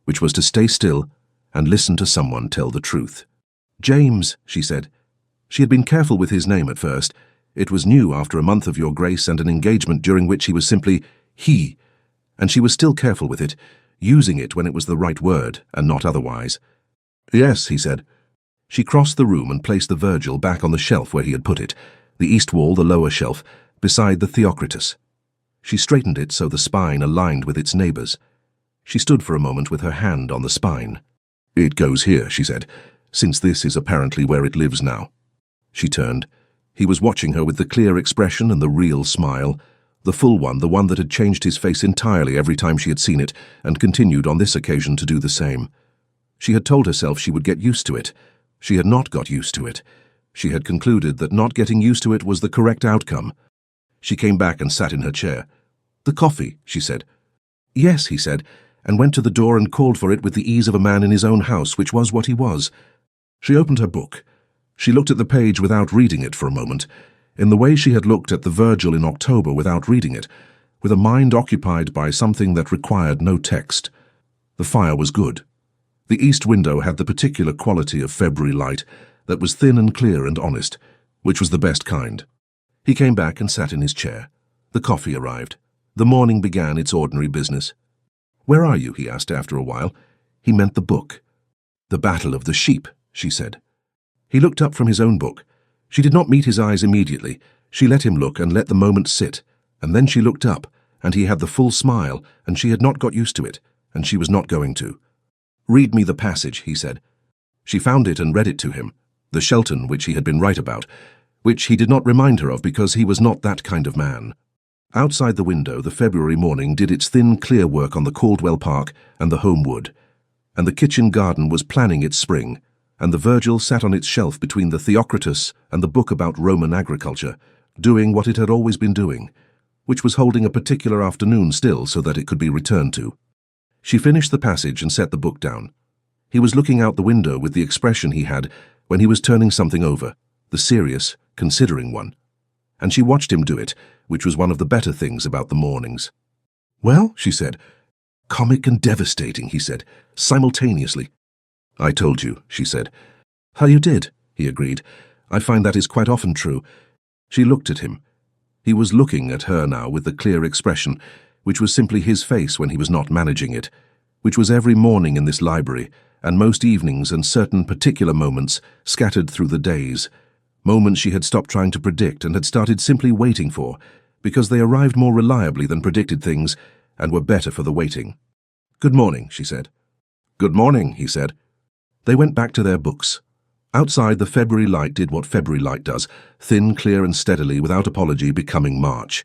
Speaker 1: which was to stay still and listen to someone tell the truth. "James," she said. She had been careful with his name at first. It was new after a month of your grace and an engagement during which he was simply he, and she was still careful with it, using it when it was the right word and not otherwise. "Yes," he said. She crossed the room and placed the Virgil back on the shelf where he had put it, the east wall, the lower shelf, beside the Theocritus. She straightened it so the spine aligned with its neighbours. She stood for a moment with her hand on the spine. "It goes here," she said, "since this is apparently where it lives now." She turned. He was watching her with the clear expression and the real smile, the full one, the one that had changed his face entirely every time she had seen it, and continued on this occasion to do the same. She had told herself she would get used to it. She had not got used to it. She had concluded that not getting used to it was the correct outcome. She came back and sat in her chair. "The coffee," she said. "Yes," he said, and went to the door and called for it with the ease of a man in his own house, which was what he was. She opened her book. She looked at the page without reading it for a moment, in the way she had looked at the Virgil in October without reading it, with a mind occupied by something that required no text. The fire was good. The east window had the particular quality of February light that was thin and clear and honest, which was the best kind. He came back and sat in his chair. The coffee arrived. The morning began its ordinary business. "Where are you?" he asked after a while. He meant the book. "The Battle of the Sheep," she said. He looked up from his own book. She did not meet his eyes immediately. She let him look and let the moment sit, and then she looked up, and he had the full smile, and she had not got used to it, and she was not going to. "Read me the passage," he said. She found it and read it to him, the Shelton which he had been right about, which he did not remind her of because he was not that kind of man. Outside the window, the February morning did its thin, clear work on the Caldwell Park and the home wood, and the kitchen garden was planning its spring, and the Virgil sat on its shelf between the Theocritus and the book about Roman agriculture, doing what it had always been doing, which was holding a particular afternoon still so that it could be returned to. She finished the passage and set the book down. He was looking out the window with the expression he had when he was turning something over, the serious, considering one. And she watched him do it, which was one of the better things about the mornings. "Well," she said. "Comic and devastating," he said, simultaneously. "I told you," she said. "How you did," he agreed. "I find that is quite often true." She looked at him. He was looking at her now with the clear expression, which was simply his face when he was not managing it, which was every morning in this library, and most evenings and certain particular moments scattered through the days, moments she had stopped trying to predict and had started simply waiting for, because they arrived more reliably than predicted things and were better for the waiting. "Good morning," she said. "Good morning," he said. They went back to their books. Outside, the February light did what February light does, thin, clear and steadily, without apology, becoming March.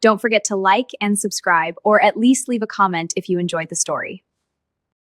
Speaker 2: Don't forget to like and subscribe, or at least leave a comment if you enjoyed the story.